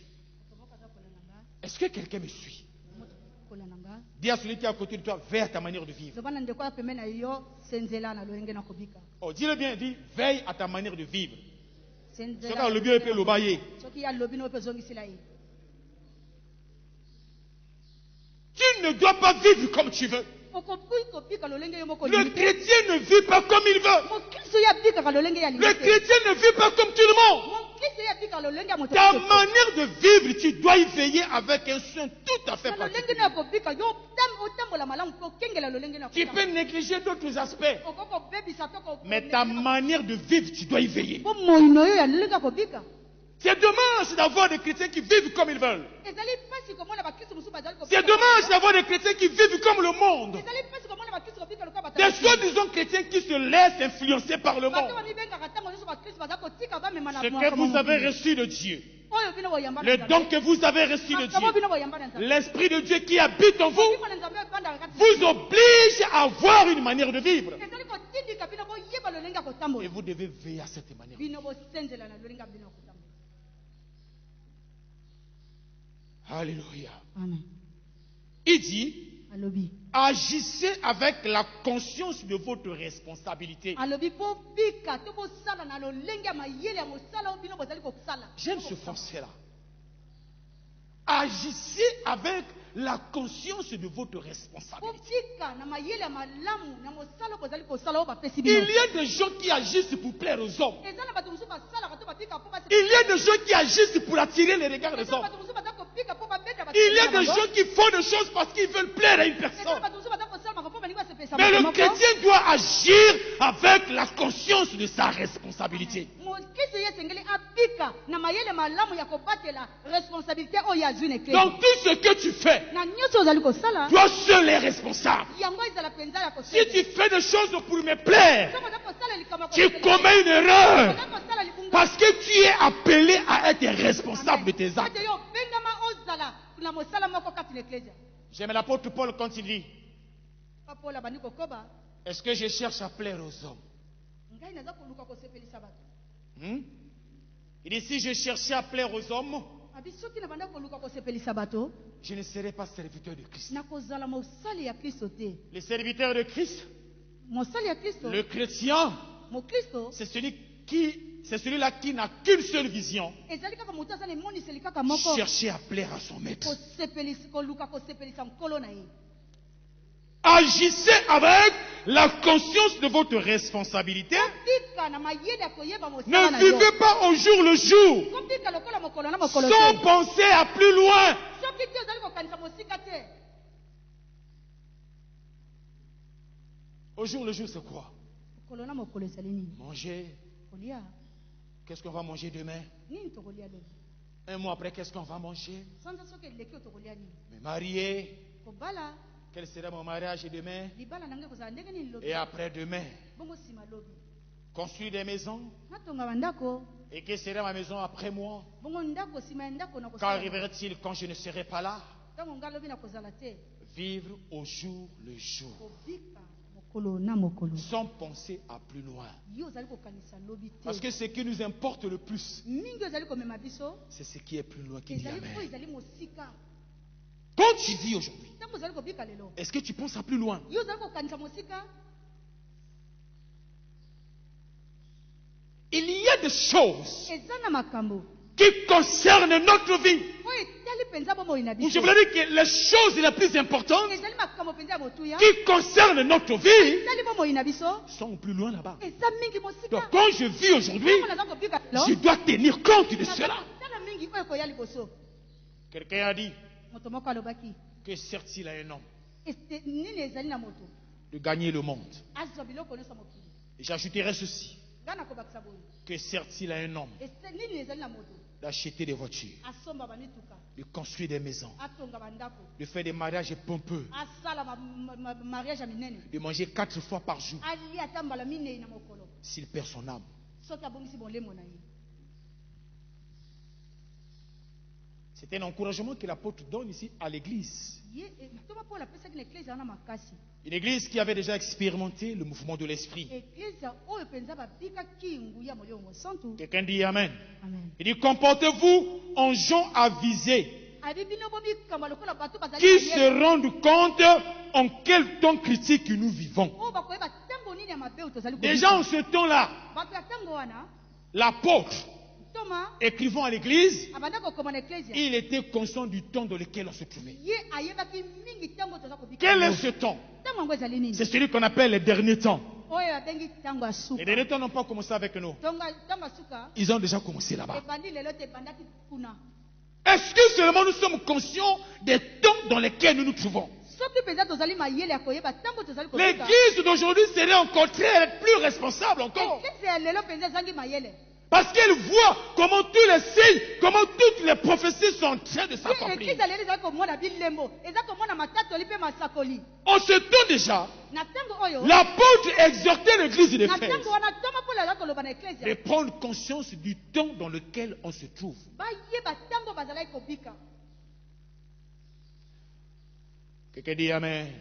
Moto moko aza kolanda nga, Est-ce que quelqu'un me suit? moto kolanda nga. Dis à celui qui est à côté de toi, veille à ta manière de vivre. loba na ndeko ya pembeni na yo senzela na lolenge na kobika. Oh, dis-le bien, dis, veille à ta manière de vivre. Senzela Soka alobi oyo mpe loba ye. soki alobi na oyo mpe ozongisila ye. Tu ne dois pas vivre comme tu veux. okokuyi kobika lolenge yo moko Le olingi te. chrétien ne vit pas comme il veut. mokristo ye abikaka lolenge ya Le lingi te. chrétien ne vit pas comme tout le monde. mokristo ye abikaka lolenge ya moto Ta te. manière de vivre, tu dois y veiller avec un soin tout à fait na lolenge particulier. na ya kobika yo otambola malamu mpe okengela lolenge na Tu peux négliger d'autres aspects, okoki kobebisa to mais ta manière de vivre, tu dois y veiller. po moino oyo ya lolenge ya kobika. C'est dommage d'avoir des chrétiens qui vivent comme ils veulent. ezali mpasi komona bakristo mosusu bazali kobika. C'est dommage d'avoir des chrétiens qui vivent comme le monde. ezali mpasi komona bakristo kobika lokola bato Des soi-disant chrétiens qui se laissent influencer par le bato monde. bamibengaka ntango nyonso bakristo baza kotika bamema na Ce que vous avez reçu de Dieu, oyo bino boyamba na le Nzambe. don que vous avez reçu de Makambo Dieu, bino boyamba na Nzambe. l'Esprit de Dieu qui habite en vous, Bino na Nzambe ebandaka kati na vous oblige à avoir une manière de vivre. ezali kotindika bino boyeba lolenge ya Et kotambola. vous devez veiller à cette manière. bino bosenzela na lolenge ya bino ya kotambola. Alléluia. Amen. Il dit, alobi agissez avec la conscience de votre responsabilité. alobi bobika to bosala na lolenge ya mayele ya mosala oyo bino bozali kosala. J'aime ce français-là. Agissez avec la conscience de votre responsabilité. bobika na mayele ya malamu na mosala oyo bozali kosala oyo bapesi Il bino. y a des gens qui agissent pour plaire aux hommes. eza na bato mosusu basalaka to babika mpo basi. Il y a des gens qui agissent pour attirer les regards des eza na hommes. bato mosusu baza kobika mpo babeta bato. Il y a des gens qui font des choses parce qu'ils veulent plaire à une eza na personne. bato mosusu baza kosala makambo mpo balingi basepelisa Mais moto le moko. chrétien doit agir avec la conscience de sa responsabilité. mokristo ye esengeli abika na mayele malamu ya kobatela responsabilité oyo azwi na eklesi. Donc tout ce que tu fais, na nyonso ozali kosala toi seul es responsable. yango ezala mpenza ya Si tu fais des choses pour me plaire, soki oza kosala likambo ya tu kosepelisa, commets une erreur. oza kosala libunga Parce que tu es appelé à être responsable de tes actes. ete yo obengama ozala na mosala moko kati na eklesia. J'aime l'apôtre Paul quand il dit, papola bandi kokoba est-ce que je cherche à plaire aux hommes? ngai naza koluka kosepelisa bato. Il dit, si je cherchais à plaire aux hommes, abi soki na banda koluka kosepelisa bato je ne serais pas serviteur de Christ. nakozala mosali ya kristo te. Le serviteur de Christ, mosali ya kristo le chrétien, mokristo c'est celui-là qui n'a qu'une seule vision, ezali kaka moto aza na emoniseli kaka moko chercher à plaire à son maître. koluka kosepelisa nkolo na ye. Agissez avec la conscience de votre responsabilité. kobika na mayele ya koyeba Ne mosala na yo. vivez pas au jour le jour, kobika lokola mokolo na mokolo sans te. penser à plus loin. soki te ozali kokanisa mosika te. Au jour le jour, c'est quoi? mokolo na mokolo ezali nini? Manger. Kolia. Qu'est-ce qu'on va manger demain? Nini tokolia lelo? Un mois après, qu'est-ce qu'on va manger? Sanza soki eleki tokolia nini? Me marier. Kobala. Quel sera mon mariage demain? Libala nange kozala ndenge nini lobi? Et après-demain? Bongo sima lobi. Construire des maisons. Natonga bandako. Et que sera ma maison après moi? Bongo ndako sima ndako na kosala. Qu'arriverait-il quand je ne serai pas là? Tango ngalobi na kozala te. Vivre au jour le jour. Kobika mokolo na mokolo. Sans penser à plus loin. Yo zali kokanisa lobi te. Parce que ce qui nous importe le plus, Mingi zali komema biso. c'est ce qui est plus loin qui dit Ezali Amen. po ezali mosika. Quand tu vis aujourd'hui, Tango zali kobika lelo. est-ce que tu penses à plus loin? Yo zali kokanisa mosika. Il y a des choses Ezana makambo. qui concernent notre vie. Oye tali penza bomo ina Ou biso. je voulais dire que les choses les plus importantes Ezali makambo penza motuya. qui concernent notre vie Tali bomo ina biso. sont plus loin là-bas. Eza mingi mosika. Donc quand je vis aujourd'hui, Tango naza kobika lelo. je dois tenir compte de cela. Tala mingi oyo koya liboso. Quelqu'un a dit Moto moko alobaki. que certes il a un homme Nini ezali na moto. de gagner le monde. Azwa biloko nyonso mokili. Et j'ajouterai ceci, Ngana kobakisa boye. que certes il a un homme Nini ezali na moto. d'acheter des voitures, Asomba banituka. de construire des maisons, Atonga bandako. de faire des mariages pompeux, Asala mariage ya minene. de manger 4 fois par jour Ali ata mbala minei na mokolo. s'il perd son âme. Soki abongisi bolemo na ye. C'est un encouragement que l'apôtre donne ici à l'église. Toma Paul apesaki na eklezia wana makasi. Une église qui avait déjà expérimenté le mouvement de l'esprit. Eklezia oyo penza babikaki nguya moliongo santu. Quelqu'un dit Amen. Amen. Il dit comportez-vous en gens avisés Abi bino bomikamba lokola bato bazali qui mayele. se rendent compte en quel temps critique nous vivons. Oyo bakoyeba tango nini ya mabe oyo tozali Déjà en ce temps-là, bato ya tango wana l'apôtre, Toma écrivant à l'église, abanda kokoma na eklezia. il était conscient du temps dans lequel on se trouvait. Ye ayebaki mingi tango toza kobika. Quel est ce temps? Tango yango ezali nini? C'est celui qu'on appelle les derniers temps. Oyo abengi tango ya Les suka. derniers temps n'ont pas commencé avec nous. Tango ya suka. Ils ont déjà commencé là-bas. Ebandi lelo te ebandaki kuna. Est-ce que seulement nous sommes conscients des temps dans lesquels nous nous trouvons? Soki penza tozali mayele ya koyeba tango tozali kobika. L'église d'aujourd'hui serait au contraire plus responsable encore. Eklezia ya lelo penza ezangi mayele. Parce qu'elle voit comment tous les signes, comment toutes les prophéties sont en train de s'accomplir. Eklezia lelo ezali komona bilembo. Eza komona matatoli pe masakoli. En ce temps déjà, Na tango oyo. l'apôtre exhortait l'église Na d'Éphèse tango wana Toma Paul azali koloba na de eklezia. prendre conscience du temps dans lequel on se trouve. Bayeba tango bazalaki kobika. Quelqu'un dit Amen.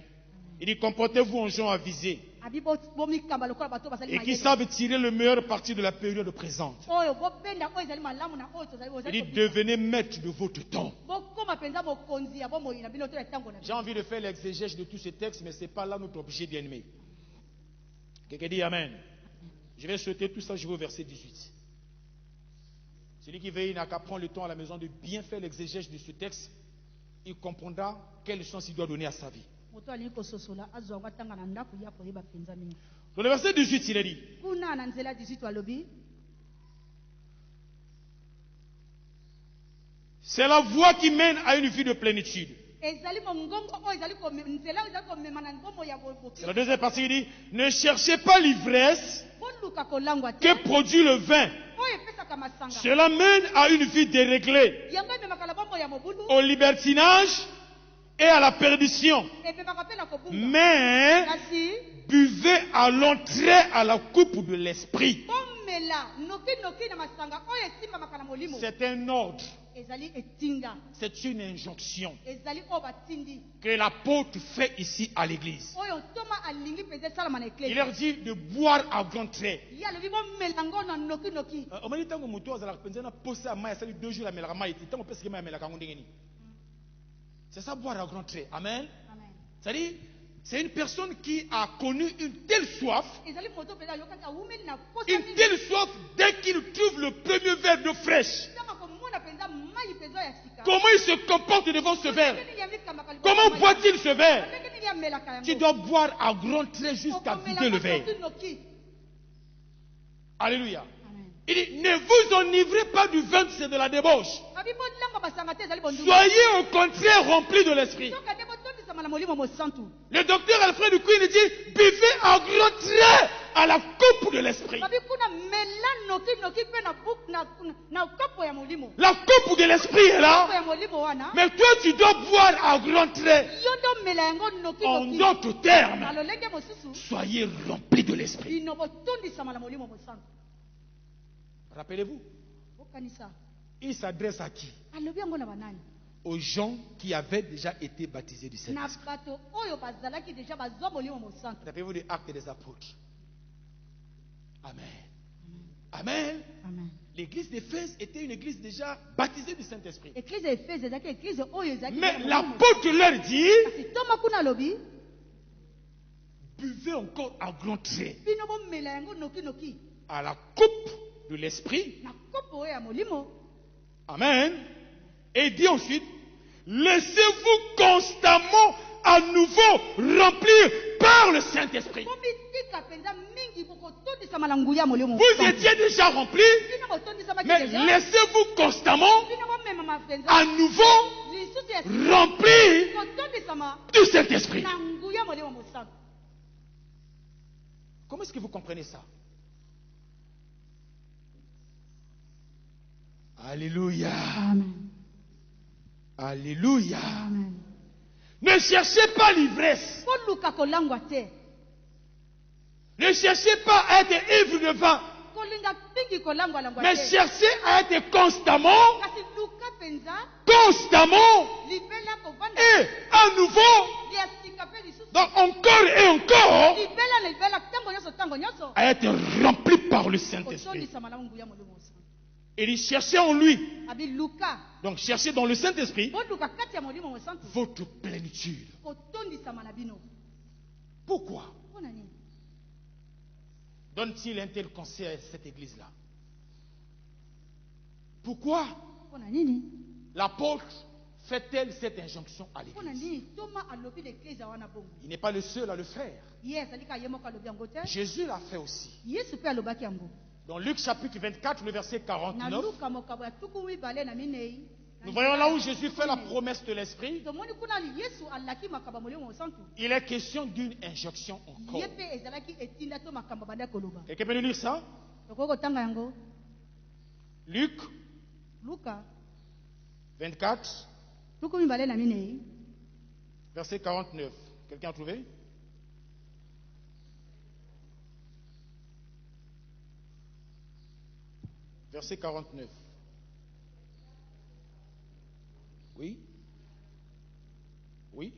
Il dit comportez-vous en gens avisés Abi bomikamba lokola bato bazali et qui mayele. savent tirer le meilleur parti de la période présente. Oyo bobenda oyo ezali malamu na oyo tozali Il dit ozali. devenez maître de votre temps. Bokoma penza mokonzi ya bomoi na bino to ya tango na. J'ai envie de faire l'exégèse de tous ces textes, mais ce n'est pas là notre objet bien aimé. Quelqu'un dit Amen. Je vais sauter tout ça, je vais au verset 18. Celui qui veille n'a qu'à prendre le temps à la maison de bien faire l'exégèse de ce texte. Il comprendra quel sens il doit donner à sa vie. Moto ali kososola azwa ngatanga na ndako ya koyeba penza mingi. Dans le verset 18, il est dit Kuna na nzela 18 alobi. c'est la voie qui mène à une vie de plénitude. Ezali mongongo oyo ezali nzela ezali komema na ngombo ya boki. C'est la deuxième partie, il dit ne cherchez pas l'ivresse Boluka kolangwa te. que produit le vin. Oyo epesaka masanga. Cela mène à une vie déréglée, Yango ememaka na bombo ya mobulu. au libertinage et à la perdition. Ememaka pe na kobunga. Mais Kasi buvez à l'entrée à la coupe de l'esprit. bomela noki na masanga oyo esimbamaka na molimo. C'est un ordre, Ezali etinda. c'est une injonction Ezali oyo batindi. que l'apôtre fait ici à l'église. Oyo Toma alingi penza esalama na Il eklezia. leur dit de boire à grands traits. Ye alobi bomela ngo na noki. omoni ntango moto azalaka mpenza na posa ya mai asali 2 jours amelaka mai te ntango opesaki mai amelaka yango ndenge nini. C'est ça boire à grands traits. Amen. Amen. C'est-à-dire, c'est une personne qui a connu une telle soif, Ezali moto penza yokaka awumeli na posa une mingi. telle soif dès qu'il trouve le premier verre d'eau fraîche. Tama komona penza mai penza ya sika. Comment il se comporte devant ce verre? Ndenge nini yamikambaka liboso Comment ya mai? boit-il ce verre? Ndenge nini yamelaka yango? Tu dois boire à grands traits jusqu'à Okomela vider le verre. noki. Alléluia. Amen. Il dit, ne vous enivrez pas du vin, c'est de la débauche. Abi bolanga basanga te ezali bonduma. Soyez au contraire remplis de l'esprit. Soka te botondisa Le docteur Alfred Quinn dit, buvez en grand trait à la coupe de l'esprit. La coupe de l'esprit est là. Mais toi, tu dois boire à grand trait. En d'autres termes, soyez remplis de l'esprit. Rappelez-vous, il s'adresse à qui? Aux gens qui avaient déjà été baptisés du Saint-Esprit. Rappelez-vous des Actes des Apôtres. Amen. Amen. Amen. L'église d'Éphèse était une église déjà baptisée du Saint-Esprit. Mais l'apôtre leur dit, buvez encore à grand trait à la coupe de l'Esprit. Amen. Et dit ensuite, laissez-vous constamment à nouveau remplir par le Saint-Esprit. Vous étiez déjà remplis, mais laissez-vous constamment à nouveau remplir du Saint-Esprit. Comment est-ce que vous comprenez ça? Alléluia. Amen. Alléluia. Amen. Ne cherchez pas l'ivresse. Ne cherchez pas à être ivre de vin. Mais cherchez à être constamment et à nouveau, donc encore et encore, à être rempli par le Saint-Esprit. Et il cherchait en lui. Donc cherchez dans le Saint-Esprit votre plénitude. Pourquoi donne-t-il un tel conseil à cette église-là? Pourquoi l'apôtre fait-elle cette injonction à l'église? Il n'est pas le seul à le faire. Jésus l'a fait aussi. Dans Luc chapitre 24, le verset 49, nous voyons là où Jésus fait la promesse de l'Esprit. Il est question d'une injonction encore. Quelqu'un peut nous lire ça? Luc 24, verset 49. Quelqu'un a trouvé? Verset 49. Oui? Oui?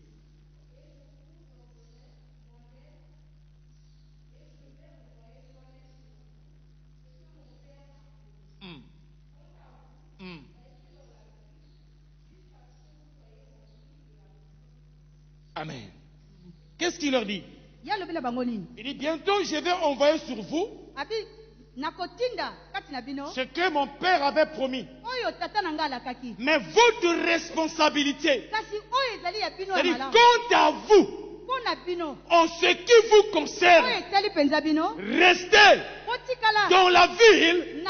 Amen. Qu'est-ce qu'il leur dit? Il dit, bientôt je vais envoyer sur vous ce que mon père avait promis. Mais votre responsabilité, c'est-à-dire quant à vous, en ce qui vous concerne, restez dans la ville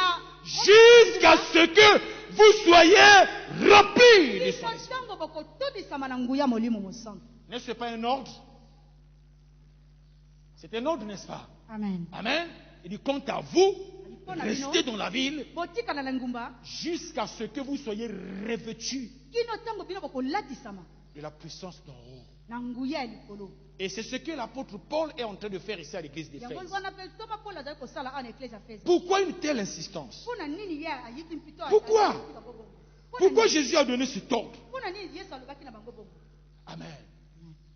jusqu'à ce que vous soyez remplis du Saint-Esprit. N'est-ce pas un ordre? C'est un ordre, n'est-ce pas? Amen. Amen. Il dit, quant à vous, restez dans la ville jusqu'à ce que vous soyez revêtus de la puissance d'en haut. Et c'est ce que l'apôtre Paul est en train de faire ici à l'église d'Éphèse. Pourquoi une telle insistance? Pourquoi? Pourquoi Jésus a donné cet ordre? Amen.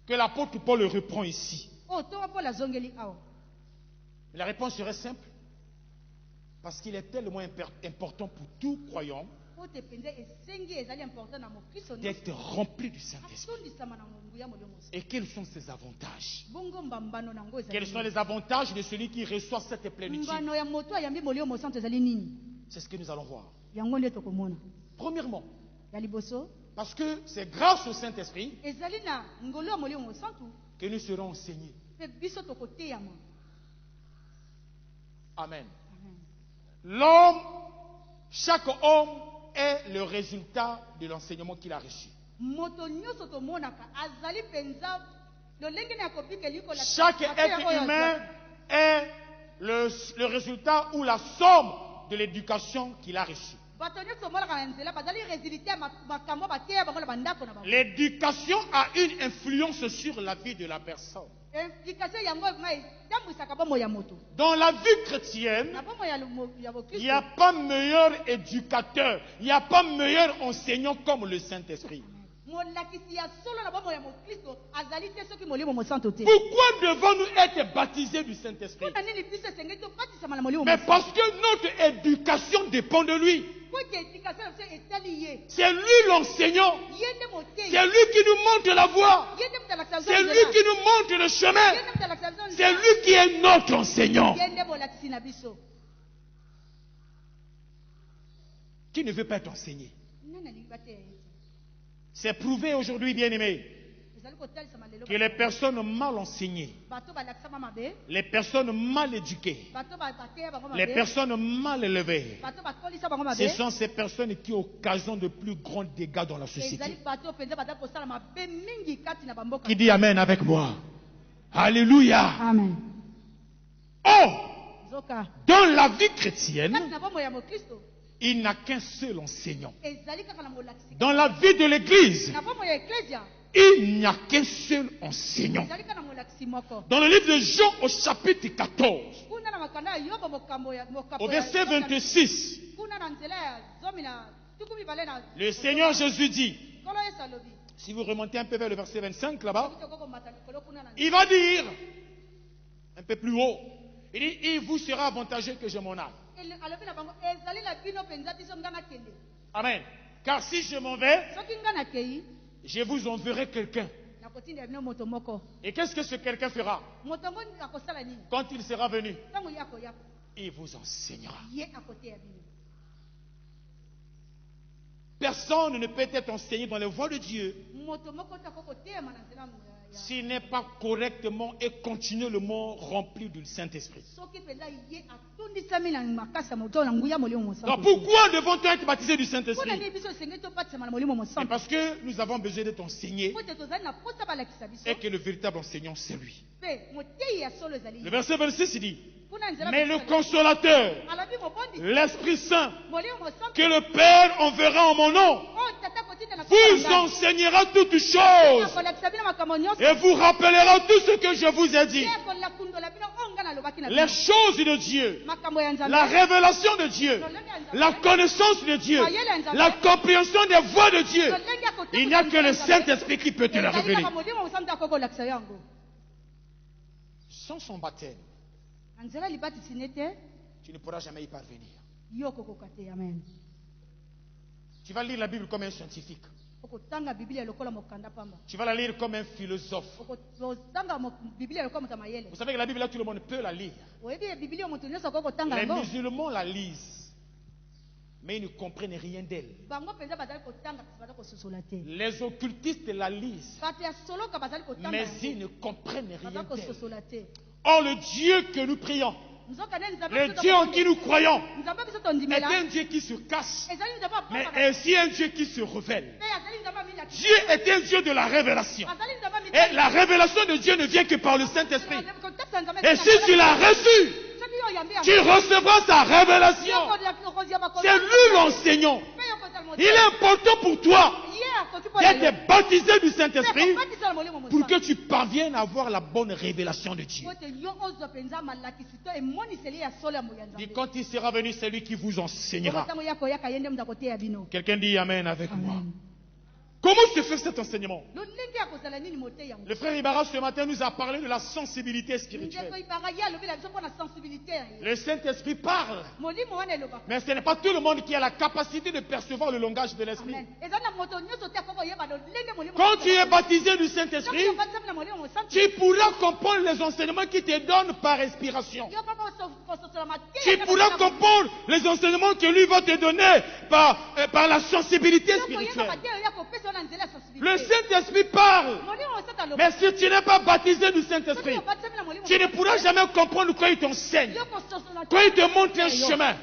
Que l'apôtre Paul le reprend ici. La réponse serait simple. Parce qu'il est tellement important pour tout croyant d'être rempli du Saint-Esprit. Et quels sont ses avantages? Quels sont les avantages de celui qui reçoit cette plénitude? C'est ce que nous allons voir. Premièrement, parce que c'est grâce au Saint-Esprit que nous serons enseignés. Amen. L'homme, chaque homme est le résultat de l'enseignement qu'il a reçu. Chaque être humain est le résultat ou la somme de l'éducation qu'il a reçue. L'éducation a une influence sur la vie de la personne. Dans la vie chrétienne, il n'y a pas meilleur éducateur, il n'y a pas meilleur enseignant comme le Saint-Esprit. Pourquoi devons-nous être baptisés du Saint-Esprit? Mais parce que notre éducation dépend de lui. C'est lui l'enseignant. C'est lui qui nous montre la voie. C'est lui qui nous montre le chemin. C'est lui qui est notre enseignant. Qui ne veut pas être enseigné? C'est prouvé aujourd'hui, bien-aimés, que les personnes mal enseignées, les personnes mal éduquées, les personnes mal élevées, ce sont ces personnes qui occasionnent de plus grands dégâts dans la société. Qui dit Amen avec moi? Alléluia. Amen. Oh, dans la vie chrétienne, il n'a qu'un seul enseignant. Dans la vie de l'Église, il n'y a qu'un seul enseignant. Dans le livre de Jean au chapitre 14, au verset 26, le Seigneur Jésus dit, si vous remontez un peu vers le verset 25 là-bas, il va dire, un peu plus haut, il dit, il vous sera avantageux que je m'en aille. Amen. Car si je m'en vais, je vous enverrai quelqu'un. Et qu'est-ce que ce quelqu'un fera? Quand il sera venu, il vous enseignera. Personne ne peut être enseigné dans les voies de Dieu s'il n'est pas correctement et continuellement rempli du Saint-Esprit. Donc pourquoi devons-nous être baptisés du Saint-Esprit? C'est parce que nous avons besoin d'être enseignés et que le véritable enseignant c'est lui. Le verset 26 il dit, mais le consolateur, l'Esprit Saint, que le Père enverra en mon nom, vous enseignera toutes choses et vous rappellera tout ce que je vous ai dit. Les choses de Dieu, la révélation de Dieu, la connaissance de Dieu, la compréhension des voies de Dieu. Il n'y a que le Saint-Esprit qui peut te le révéler. Sans son baptême, tu ne pourras jamais y parvenir. Tu vas lire la Bible comme un scientifique. Tu vas la lire comme un philosophe. Vous savez que la Bible, là, tout le monde peut la lire. Les musulmans la lisent, mais ils ne comprennent rien d'elle. Les occultistes la lisent, mais ils ne comprennent rien d'elle. Or, le Dieu que nous prions, le Dieu en qui nous croyons, est un Dieu qui se cache, mais aussi un Dieu qui se révèle. Dieu est un Dieu de la révélation. Et la révélation de Dieu ne vient que par le Saint-Esprit. Et si tu l'as reçu, tu recevras sa révélation. C'est lui l'enseignant. Il est important pour toi d'être baptisé du Saint-Esprit pour que tu parviennes à avoir la bonne révélation de Dieu. Et quand il sera venu, c'est lui qui vous enseignera. Quelqu'un dit Amen avec moi. Comment se fait cet enseignement? Le frère Ibarra ce matin nous a parlé de la sensibilité spirituelle. Le Saint-Esprit parle, mais ce n'est pas tout le monde qui a la capacité de percevoir le langage de l'Esprit. Quand tu es baptisé du Saint-Esprit, tu pourras comprendre les enseignements qui te donnent par inspiration. Tu pourras comprendre les enseignements que lui va te donner par la sensibilité spirituelle. Le Saint-Esprit parle. Mais si tu n'es pas baptisé du Saint-Esprit, tu ne pourras jamais comprendre quoi il t'enseigne, quoi il te montre un chemin,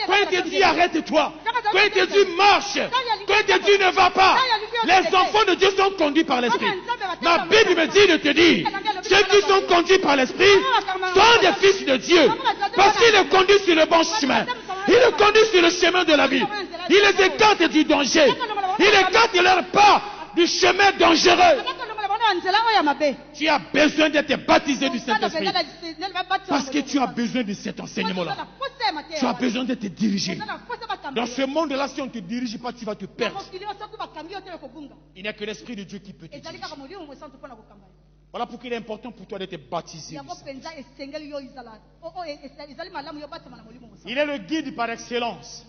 quoi il te dit arrête-toi, quoi il te dit marche, quoi il te dit ne va pas. Les enfants de Dieu sont conduits par l'Esprit. Ma Bible me dit de te dire, ceux qui sont conduits par l'Esprit sont des fils de Dieu. Parce qu'il les conduit sur le bon chemin. Il les conduit sur le chemin de la vie. Il les écarte du danger. Il écarte leur pas du chemin dangereux. Tu as besoin d'être baptisé du Saint-Esprit. Parce que tu as besoin de cet enseignement-là. Tu as besoin d'être dirigé. Dans ce monde-là, si on ne te dirige pas, tu vas te perdre. Il n'y a que l'Esprit de Dieu qui peut te diriger. Voilà pourquoi il est important pour toi d'être baptisé. Il est le guide par excellence.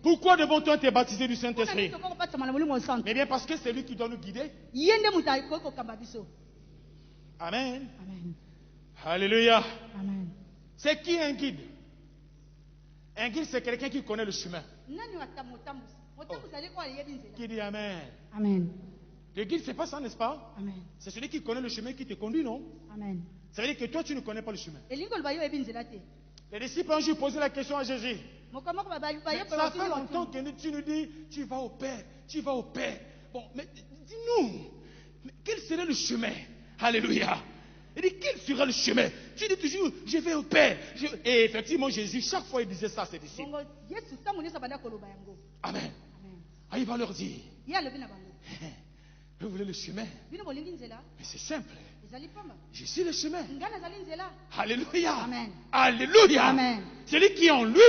Pourquoi devons-nous être baptisés du Saint-Esprit? Mais bien parce que c'est lui qui doit nous guider. Amen. Alléluia. C'est qui un guide? Un guide, c'est quelqu'un qui connaît le chemin. Qui dit Amen. Amen. Le guide, c'est pas ça, n'est-ce pas? Amen. C'est celui qui connaît le chemin qui te conduit, non? Amen. Ça veut dire que toi, tu ne connais pas le chemin. Les disciples ont juste posé la question à Jésus. Ça fait longtemps que tu nous dis, tu vas au Père, tu vas au Père. Bon, mais dis-nous, quel serait le chemin? Alléluia. Il dit, quel sera le chemin? Tu dis toujours, je vais au Père. Et effectivement, Jésus, chaque fois, il disait ça à ses disciples. Amen. Ah, il va leur dire, vous voulez le chemin? Mais c'est simple. Je suis le chemin. Alléluia. Amen. Alléluia. Amen. Celui qui est en lui,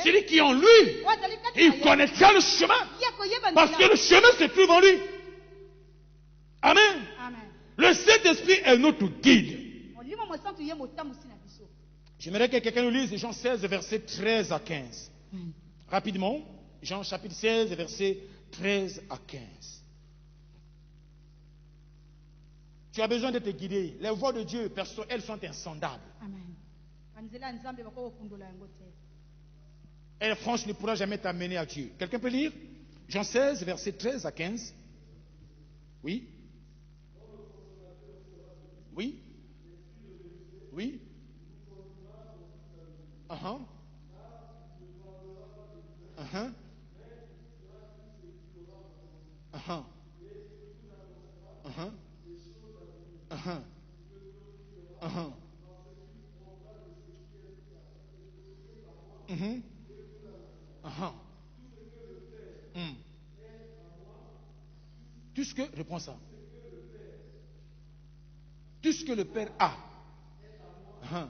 celui qui est en lui, il connaîtra le chemin. Parce que le chemin se trouve en lui. Amen. Amen. Le Saint-Esprit est notre guide. J'aimerais que quelqu'un nous lise Jean 16, versets 13 à 15. Rapidement. Jean chapitre 16, versets 13 à 15. Tu as besoin d'être guidé. Les voies de Dieu, elles sont insondables. Et France ne pourra jamais t'amener à Dieu. Quelqu'un peut lire Jean 16, versets 13 à 15. Oui. Oui. Oui. Uh-huh. Uh-huh. Uh-huh. Uh-huh. Uh-huh. Uh-huh. Uh-huh. Uh-huh. Tout ce que, reprends ça. Tout ce que le Père a. Uh-huh.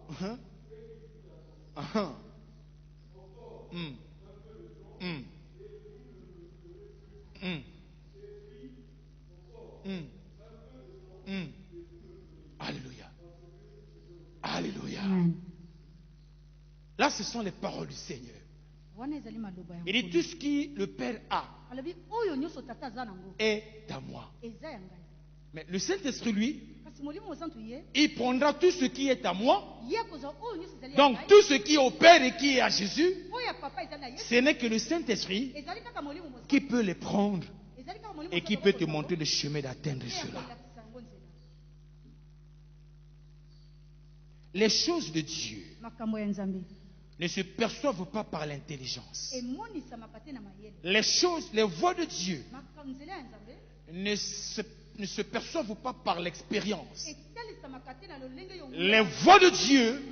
Uh-huh. Uh-huh. Alléluia. Alléluia. Là, ce sont les paroles du Seigneur. Il dit tout ce que le Père a est à moi. Mais le Saint-Esprit, lui, il prendra tout ce qui est à moi. Donc tout ce qui est au Père et qui est à Jésus, ce n'est que le Saint-Esprit qui peut les prendre et qui peut te montrer le chemin d'atteindre cela. Les choses de Dieu ne se perçoivent pas par l'intelligence. Les choses, les voies de Dieu ne se perçoivent pas par l'expérience. Les voies de Dieu,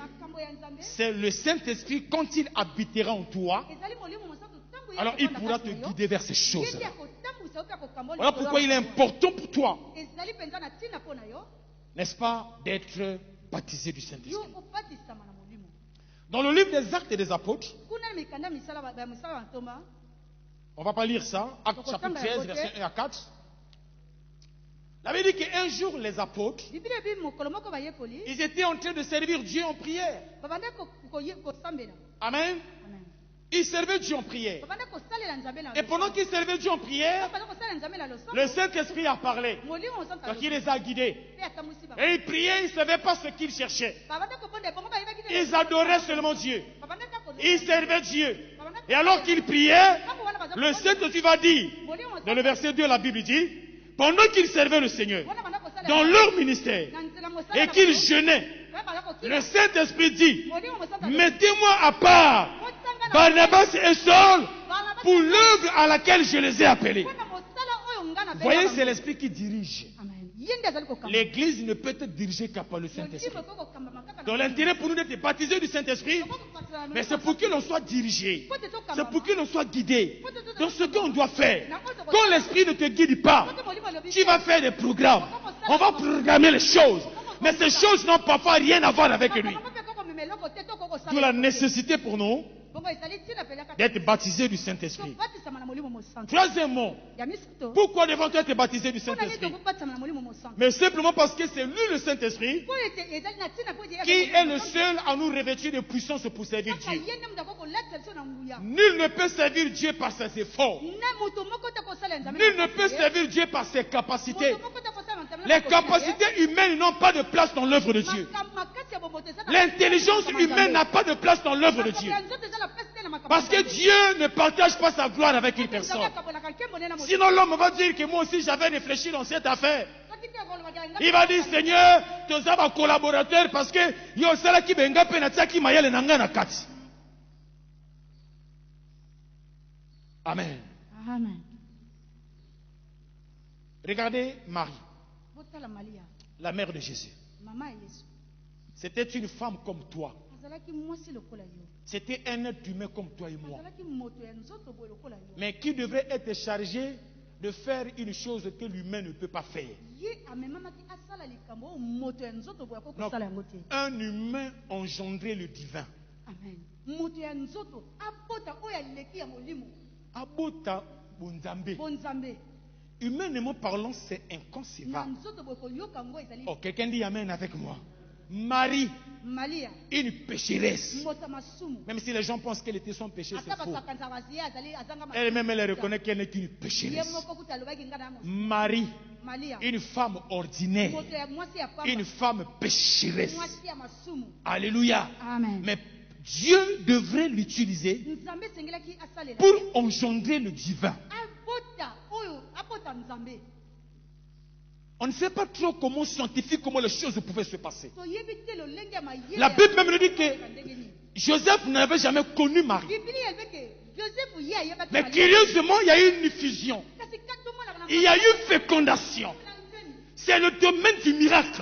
c'est le Saint-Esprit quand il habitera en toi. Alors il pourra te guider vers ces choses-là. Voilà pourquoi il est important pour toi, n'est-ce pas, d'être baptisé du Saint-Esprit. Dans le livre des Actes et des Apôtres, on ne va pas lire ça, Actes chapitre 16, versets 1 à 4. La Bible dit qu'un jour, les apôtres, ils étaient en train de servir Dieu en prière. Amen. Ils servaient Dieu en prière. Et pendant qu'ils servaient Dieu en prière, le Saint-Esprit a parlé. Donc il les a guidés. Et ils priaient, ils ne savaient pas ce qu'ils cherchaient. Ils adoraient seulement Dieu. Ils servaient Dieu. Et alors qu'ils priaient, le Saint-Esprit va dire, dans le verset 2, la Bible dit, pendant qu'ils servaient le Seigneur, dans leur ministère, et qu'ils jeûnaient, le Saint-Esprit dit, mettez-moi à part Barnabas et Saul pour l'œuvre à laquelle je les ai appelés. Vous voyez, c'est l'esprit qui dirige. L'église ne peut être dirigée qu'à par le Saint-Esprit. Donc l'intérêt pour nous d'être baptisés du Saint-Esprit, mais c'est pour que l'on soit dirigé. C'est pour que l'on soit guidé. Donc ce qu'on doit faire, quand l'Esprit ne te guide pas, tu vas faire des programmes. On va programmer les choses. Mais ces choses n'ont parfois rien à voir avec lui. D'où la nécessité pour nous d'être baptisés du Saint-Esprit. Troisièmement, pourquoi devons-nous être baptisés du Saint-Esprit? Mais simplement parce que c'est lui le Saint-Esprit qui est le seul à nous revêtir de puissance pour servir Dieu. Nul ne peut servir Dieu par ses efforts. Nul ne peut servir Dieu par ses capacités. Les capacités humaines n'ont pas de place dans l'œuvre de Dieu. L'intelligence humaine n'a pas de place dans l'œuvre de Dieu. Parce que Dieu ne partage pas sa gloire avec une personne. Sinon l'homme va dire que moi aussi j'avais réfléchi dans cette affaire. Il va dire, Seigneur, tu es un collaborateur parce que yo sala ki benga penatsa ki mayele nanga na kati. Amen. Amen. Regardez Marie, la mère de Jésus. C'était une femme comme toi. C'était un être humain comme toi et moi. Mais qui devrait être chargé de faire une chose que l'humain ne peut pas faire. Donc, un humain engendrait le divin. Abota bonzambe. Humainement parlant, c'est inconcevable. Oh, quelqu'un dit Amen avec moi. Marie, une pécheresse. Même si les gens pensent qu'elle était son péché, c'est faux. Elle-même, elle reconnaît qu'elle n'est qu'une pécheresse. Marie, une femme ordinaire. Une femme pécheresse. Alléluia. Amen. Mais Dieu devrait l'utiliser pour engendrer le divin. On ne sait pas trop comment scientifiquement les choses pouvaient se passer. La Bible même nous dit que Joseph n'avait jamais connu Marie. Mais curieusement, il y a eu une fusion. Il y a eu fécondation. C'est le domaine du miracle.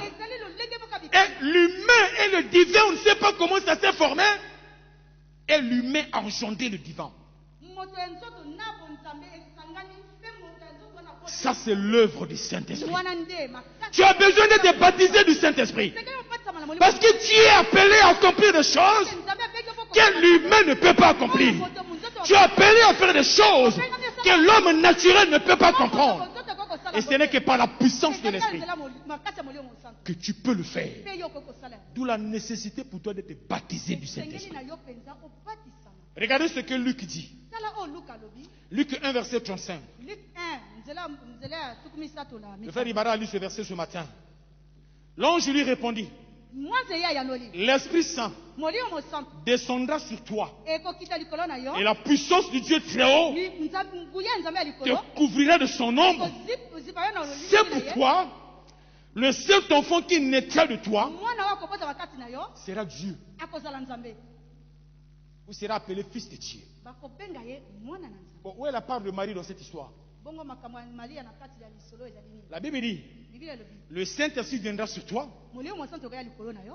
Et l'humain et le divin, on ne sait pas comment ça s'est formé. Et l'humain a engendré le divin. Ça, c'est l'œuvre du Saint-Esprit. Tu as besoin d'être baptisé du Saint-Esprit. Parce que tu es appelé à accomplir des choses que l'humain ne peut pas accomplir. Tu es appelé à faire des choses que l'homme naturel ne peut pas comprendre. Et ce n'est que par la puissance de l'Esprit que tu peux le faire. D'où la nécessité pour toi d'être baptisé du Saint-Esprit. Regardez ce que Luc dit. Luc 1, verset 35. Le frère Ibarra a lu ce verset ce matin. L'ange lui répondit, l'Esprit Saint descendra sur toi et la puissance du Dieu très haut te couvrira de son ombre. C'est pourquoi le seul enfant qui naîtra de toi sera Dieu. Ou sera appelé fils de Dieu. Bon, où est la part de Marie dans cette histoire? La Bible dit, le Saint-Esprit viendra sur toi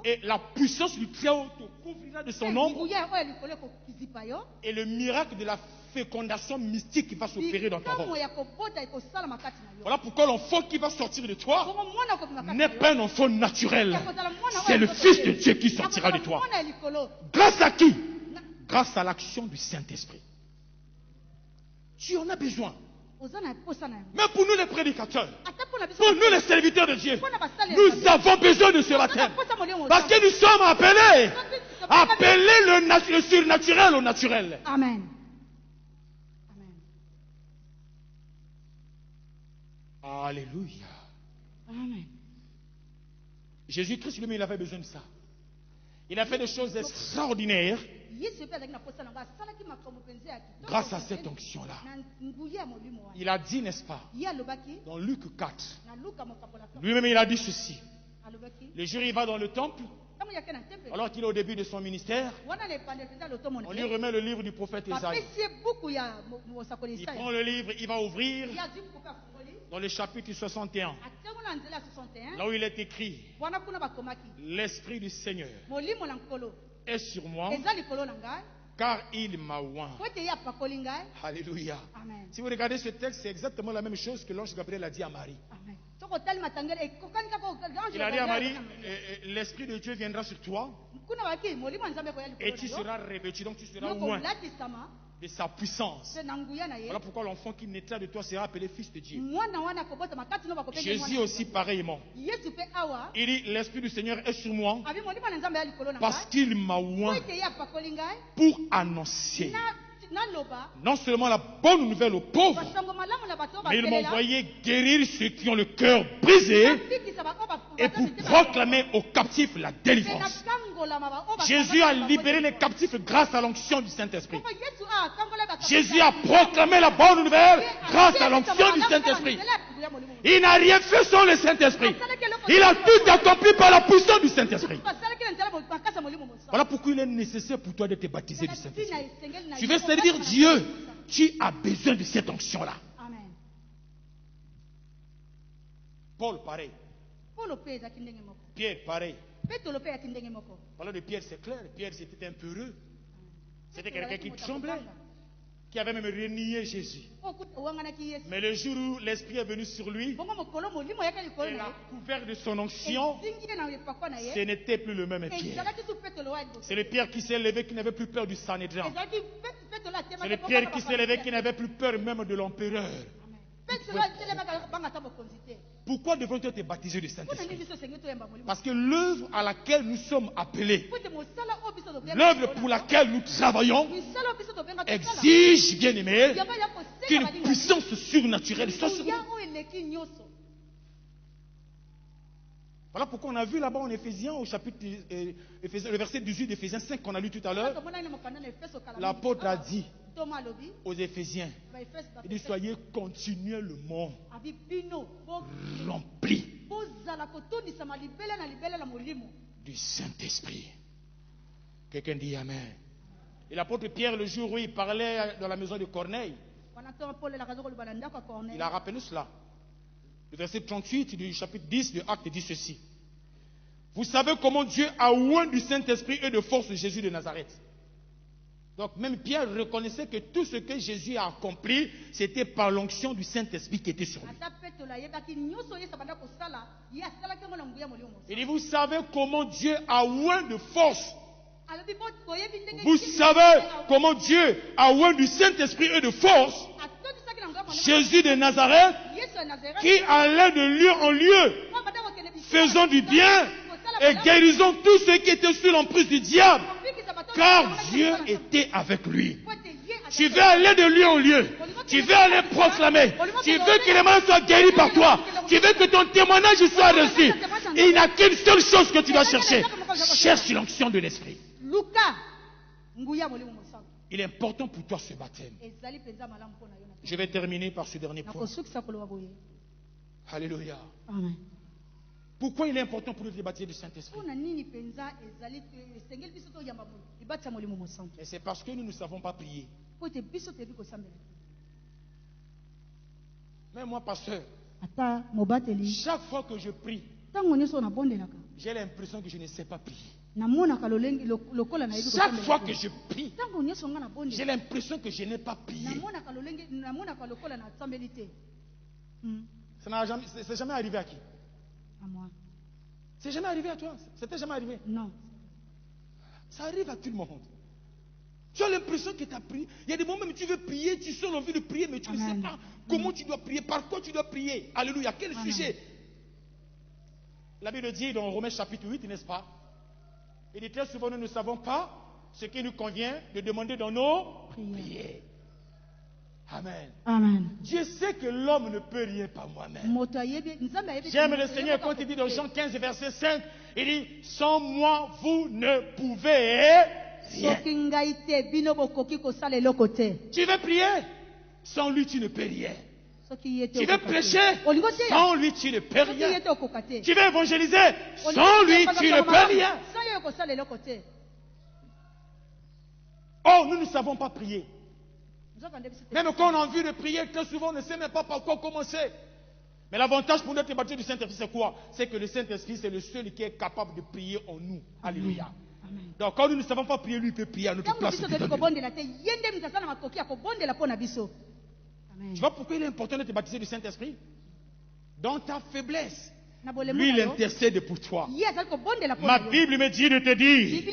et la puissance du Très-Haut te couvrira de son ombre et le miracle de la fécondation mystique va s'opérer dans ton corps. Voilà pourquoi l'enfant qui va sortir de toi n'est pas un enfant naturel. C'est le Fils de Dieu qui sortira de toi. Grâce à qui? Grâce à l'action du Saint-Esprit. Tu en as besoin. Mais pour nous les prédicateurs, pour nous les serviteurs de Dieu, nous avons besoin de ce baptême. Parce que nous sommes appelés le surnaturel au naturel. Amen. Alléluia. Amen. Jésus-Christ lui-même, il avait besoin de ça. Il a fait des choses extraordinaires grâce à cette onction-là. Il a dit, n'est-ce pas, dans Luc 4, lui-même il a dit ceci. Le jour il va dans le temple, Alors qu'il est au début de son ministère, on lui remet le livre du prophète Isaïe. Il prend le livre, il va ouvrir dans le chapitre 61, là où il est écrit: l'Esprit du Seigneur est sur moi, car il m'a oint. Alléluia. Si vous regardez ce texte, c'est exactement la même chose que l'ange Gabriel a dit à Marie. Il a dit à Marie: l'Esprit de Dieu viendra sur toi et tu seras revêtu, donc tu seras oint de sa puissance. Voilà pourquoi l'enfant qui naîtra de toi sera appelé fils de Dieu. Jésus aussi pareillement. Il dit: l'Esprit du Seigneur est sur moi parce qu'il m'a oint pour annoncer non seulement la bonne nouvelle aux pauvres, mais il m'a envoyé guérir ceux qui ont le cœur brisé et pour proclamer aux captifs la délivrance. Jésus a libéré les captifs grâce à l'onction du Saint-Esprit. Jésus a proclamé la bonne nouvelle grâce à l'onction du Saint-Esprit. Il n'a rien fait sans le Saint-Esprit. Il a tout accompli par la puissance du Saint-Esprit. Voilà pourquoi il est nécessaire pour toi d'être baptisé du Saint-Esprit. Tu veux servir Dieu, tu as besoin de cette onction-là. Paul, pareil. Pierre, pareil. Parlant de Pierre, c'est clair. Pierre, c'était un peureux. C'était quelqu'un qui tremblait, qui avait même renié Jésus. Mais le jour où l'Esprit est venu sur lui, et l'a couvert de son onction, ce n'était plus le même Pierre. C'est le Pierre qui s'est levé, qui n'avait plus peur du Sanhédrin. C'est le Pierre qui s'est levé, qui n'avait plus peur même de l'empereur. Pourquoi devons-nous être baptisés du Saint-Esprit? Parce que l'œuvre à laquelle nous sommes appelés, l'œuvre pour laquelle nous travaillons, exige, bien aimé, qu'une puissance surnaturelle soit sur nous. Voilà pourquoi on a vu là-bas en Éphésiens, au chapitre, le verset 18 d'Éphésiens 5 qu'on a lu tout à l'heure, l'apôtre a dit aux Éphésiens, il dit: soyez continuellement remplis du Saint-Esprit. Quelqu'un dit Amen. Et l'apôtre Pierre, le jour où il parlait dans la maison de Corneille, il a rappelé cela. Le verset 38 du chapitre 10 de Actes dit ceci: vous savez comment Dieu a oint du Saint-Esprit et de force de Jésus de Nazareth. Donc même Pierre reconnaissait que tout ce que Jésus a accompli, c'était par l'onction du Saint-Esprit qui était sur lui. Il dit: vous savez comment Dieu a oint de force. Vous savez comment Dieu a oint du Saint-Esprit et de force Jésus de Nazareth, qui allait de lieu en lieu, faisant du bien et guérissant tous ceux qui étaient sous l'emprise du diable, car Dieu était avec lui. Tu veux aller de lieu en lieu, tu veux aller proclamer, tu veux que les malades soient guéris par toi, tu veux que ton témoignage soit reçu. Il n'y a qu'une seule chose que tu dois chercher: cherche l'onction de l'Esprit. Il est important pour toi ce baptême. Je vais terminer par ce dernier point. Alléluia. Amen. Pourquoi il est important pour nous de baptiser du Saint-Esprit? Et c'est parce que nous ne savons pas prier. Même moi, pasteur, chaque fois que je prie, j'ai l'impression que je ne sais pas prier. Chaque fois que je prie, j'ai l'impression que je n'ai pas prié. C'est jamais arrivé à qui? À moi. C'est jamais arrivé à toi? C'était jamais arrivé? Non. Ça arrive à tout le monde. Tu as l'impression que tu as prié. Il y a des moments où tu veux prier, tu sens l'envie de prier, mais tu ne sais pas comment tu dois prier, par quoi tu dois prier. Alléluia. Quel sujet? La Bible dit dans Romains chapitre 8, n'est-ce pas? Il dit très souvent, nous ne savons pas ce qui nous convient de demander dans nos prières. Amen. Amen. Dieu sait que l'homme ne peut rien par moi-même. J'aime le Seigneur quand il dit dans Jean 15, verset 5, il dit: sans moi, vous ne pouvez rien. Tu veux prier? Sans lui, tu ne peux rien. Tu veux prêcher? Sans lui, tu ne peux rien. Tu veux évangéliser? Sans lui, tu ne peux rien. Oh, nous ne savons pas prier. Même quand on a envie de prier, très souvent, on ne sait même pas par quoi commencer. Mais l'avantage pour notre baptême du Saint-Esprit, c'est quoi? C'est que le Saint-Esprit, c'est le seul qui est capable de prier en nous. Alléluia. Amen. Donc, quand nous ne savons pas prier, lui, il peut prier à notre place. Tu vois pourquoi il est important de te baptiser du Saint-Esprit? Dans ta faiblesse, lui, il intercède pour toi. Ma Bible me dit de te dire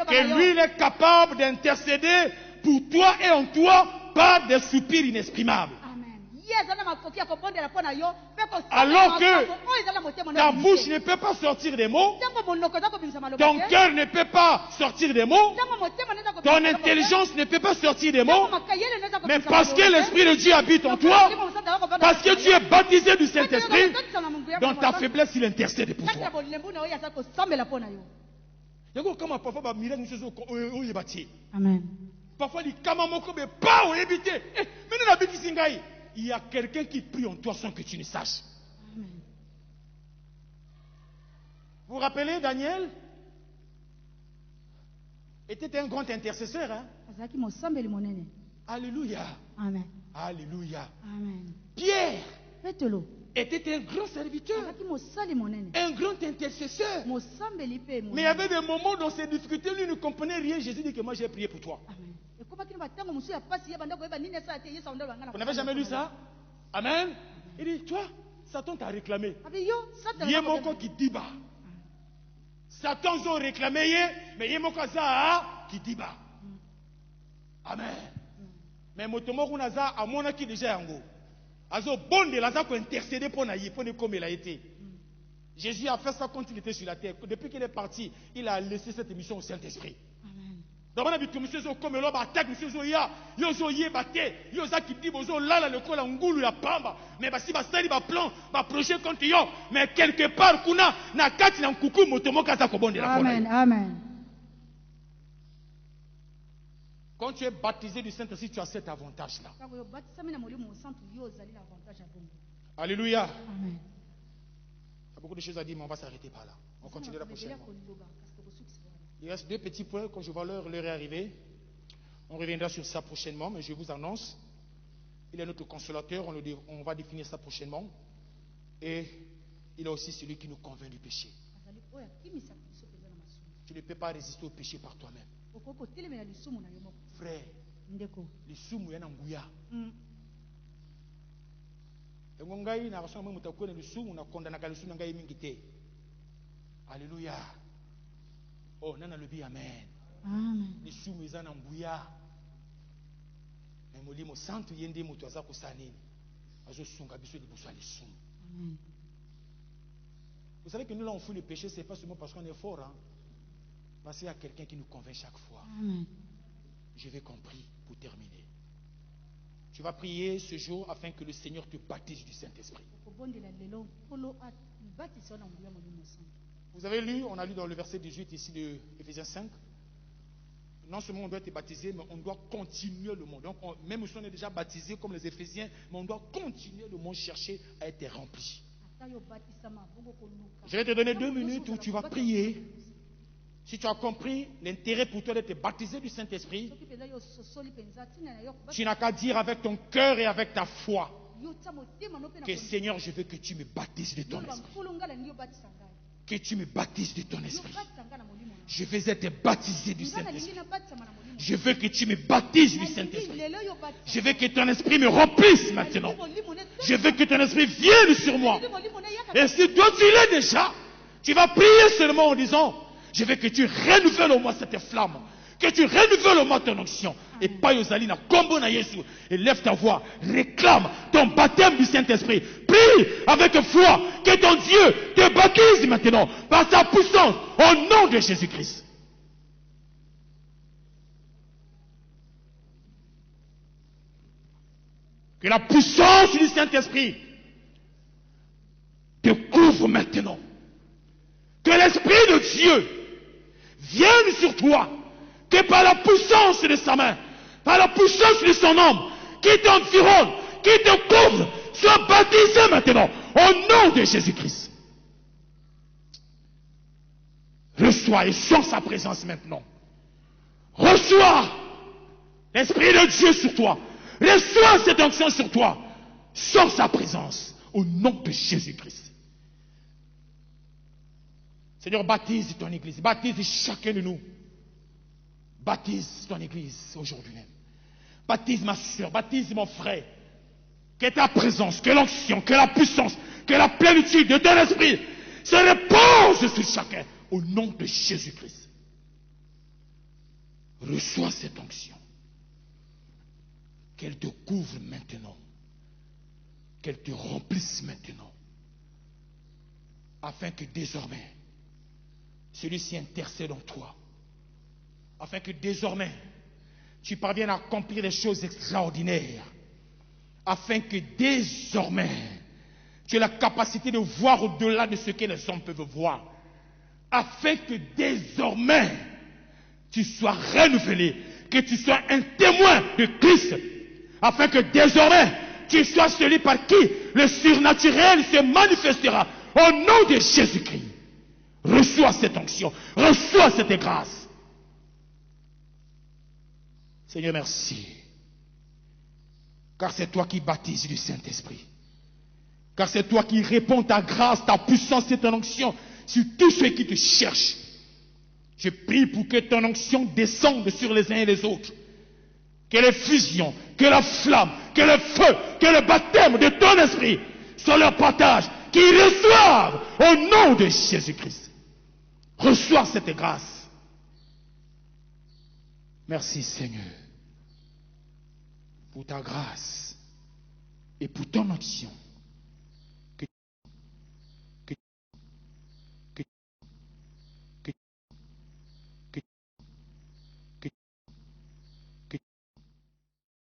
que lui, il est capable d'intercéder pour toi et en toi par des soupirs inexprimables. Alors que ta bouche ne peut pas sortir des mots, ton cœur ne peut pas sortir des mots, ton intelligence ne peut pas sortir des mots, mais parce que l'Esprit de Dieu habite en toi, parce que tu es baptisé du Saint-Esprit, dans ta faiblesse, il intercède pour toi. Amen. Parfois, il y a quelqu'un qui prie en toi sans que tu ne saches. Amen. Vous vous rappelez, Daniel était un grand intercesseur. Hein? Alléluia. Amen. Alléluia. Amen. Pierre était un grand serviteur, un grand intercesseur. Mais il y avait des moments dans ses difficultés, lui ne comprenait rien. Jésus dit que moi j'ai prié pour toi. Amen. Vous n'avez jamais lu ça? Amen. Il dit, toi, Satan t'a réclamé. Il y a mon corps qui dit bas. Satan a réclamé, mais il y a mon corps qui dit bas. Amen. Mais mon tomo kunaza a mon qui déjà yango. Azo bon de l'aza ko intercéder pour naïe pour ne comme il a été. Jésus a fait ça quand il était sur la terre. Depuis qu'il est parti, il a laissé cette émission au Saint-Esprit. Donc on a vu que monsieur zo comme l'homme attaque monsieur zo ya yo zo yé baté yo za qui dit bozo là le col ngulu la pamba mais basi basali ba plan ba projet contre yo mais quelque part kuna na kati na nkuku motomo kaza ko bonde la Amen. Amen. Quand tu es baptisé du Saint-Esprit, tu as cet avantage là. Alléluia. Amen. Il y a beaucoup de choses à dire mais on va s'arrêter par là. On continue la prochaine fois. Il reste deux petits points, quand je vois l'heure est arrivée. On reviendra sur ça prochainement, mais je vous annonce, il est notre consolateur, on va définir ça prochainement. Et il est aussi celui qui nous convainc du péché. Tu ne peux pas résister au péché par toi-même. Frère, les soumou yana nguya. Ngai na rasoma mutakuwa na lusumu na kondana kalusumu ngai mingi te. Alléluia. Oh, nana lobi amen. Amen. Les soumou ezana nguya. Mais molimo santo yende mutu aza kusanini. Azo sunga biso di boso les soumou. Amen. Vous savez que nous là on fout le péché, c'est pas seulement parce qu'on est fort, hein. Parce qu'il y a quelqu'un qui nous convainc chaque fois. Amen. Je vais compris pour terminer. Tu vas prier ce jour afin que le Seigneur te baptise du Saint-Esprit. Vous avez lu, on a lu dans le verset 18 ici de Éphésiens 5. Non seulement on doit être baptisé, mais on doit continuer le monde. Donc, même si on est déjà baptisé comme les Éphésiens, mais on doit continuer le monde, chercher à être rempli. Je vais te donner 2 minutes où tu vas prier. Si tu as compris l'intérêt pour toi d'être baptisé du Saint-Esprit, tu n'as qu'à dire avec ton cœur et avec ta foi que Seigneur, je veux que tu me baptises de ton esprit. Que tu me baptises de ton esprit. Je veux être baptisé du Saint-Esprit. Je veux que tu me baptises du Saint-Esprit. Je veux que ton esprit me remplisse maintenant. Je veux que ton esprit vienne sur moi. Et si toi tu l'es déjà, tu vas prier seulement en disant, je veux que tu renouvelles au moi cette flamme. Que tu renouvelles au moi ton onction. Et pas Yosali na combo na Yesu. Et lève ta voix. Réclame ton baptême du Saint-Esprit. Prie avec foi que ton Dieu te baptise maintenant par sa puissance au nom de Jésus-Christ. Que la puissance du Saint-Esprit te couvre maintenant. Que l'Esprit de Dieu vienne sur toi, que par la puissance de sa main, par la puissance de son homme, qui t'environne, qui te couvre, sois baptisé maintenant, au nom de Jésus-Christ. Reçois reçois et sens sa présence maintenant. Reçois l'Esprit de Dieu sur toi. Reçois cette onction sur toi. Sens sa présence au nom de Jésus-Christ. Seigneur, baptise ton Église. Baptise chacun de nous. Baptise ton Église aujourd'hui même. Baptise ma soeur, baptise mon frère. Que ta présence, que l'onction, que la puissance, que la plénitude de ton esprit se repose sur chacun au nom de Jésus-Christ. Reçois cette onction. Qu'elle te couvre maintenant. Qu'elle te remplisse maintenant. Afin que désormais, celui-ci intercède en toi. Afin que désormais, tu parviennes à accomplir des choses extraordinaires. Afin que désormais, tu aies la capacité de voir au-delà de ce que les hommes peuvent voir. Afin que désormais, tu sois renouvelé, que tu sois un témoin de Christ. Afin que désormais, tu sois celui par qui le surnaturel se manifestera. Au nom de Jésus-Christ, reçois cette onction, reçois cette grâce. Seigneur, merci. Car c'est toi qui baptises du Saint-Esprit. Car c'est toi qui réponds ta grâce, ta puissance et ton onction sur tous ceux qui te cherchent. Je prie pour que ton onction descende sur les uns et les autres. Que les fusions, que la flamme, que le feu, que le baptême de ton esprit soit leur partage. Qu'ils reçoivent au nom de Jésus-Christ. Reçois cette grâce. Merci Seigneur pour ta grâce et pour ton onction.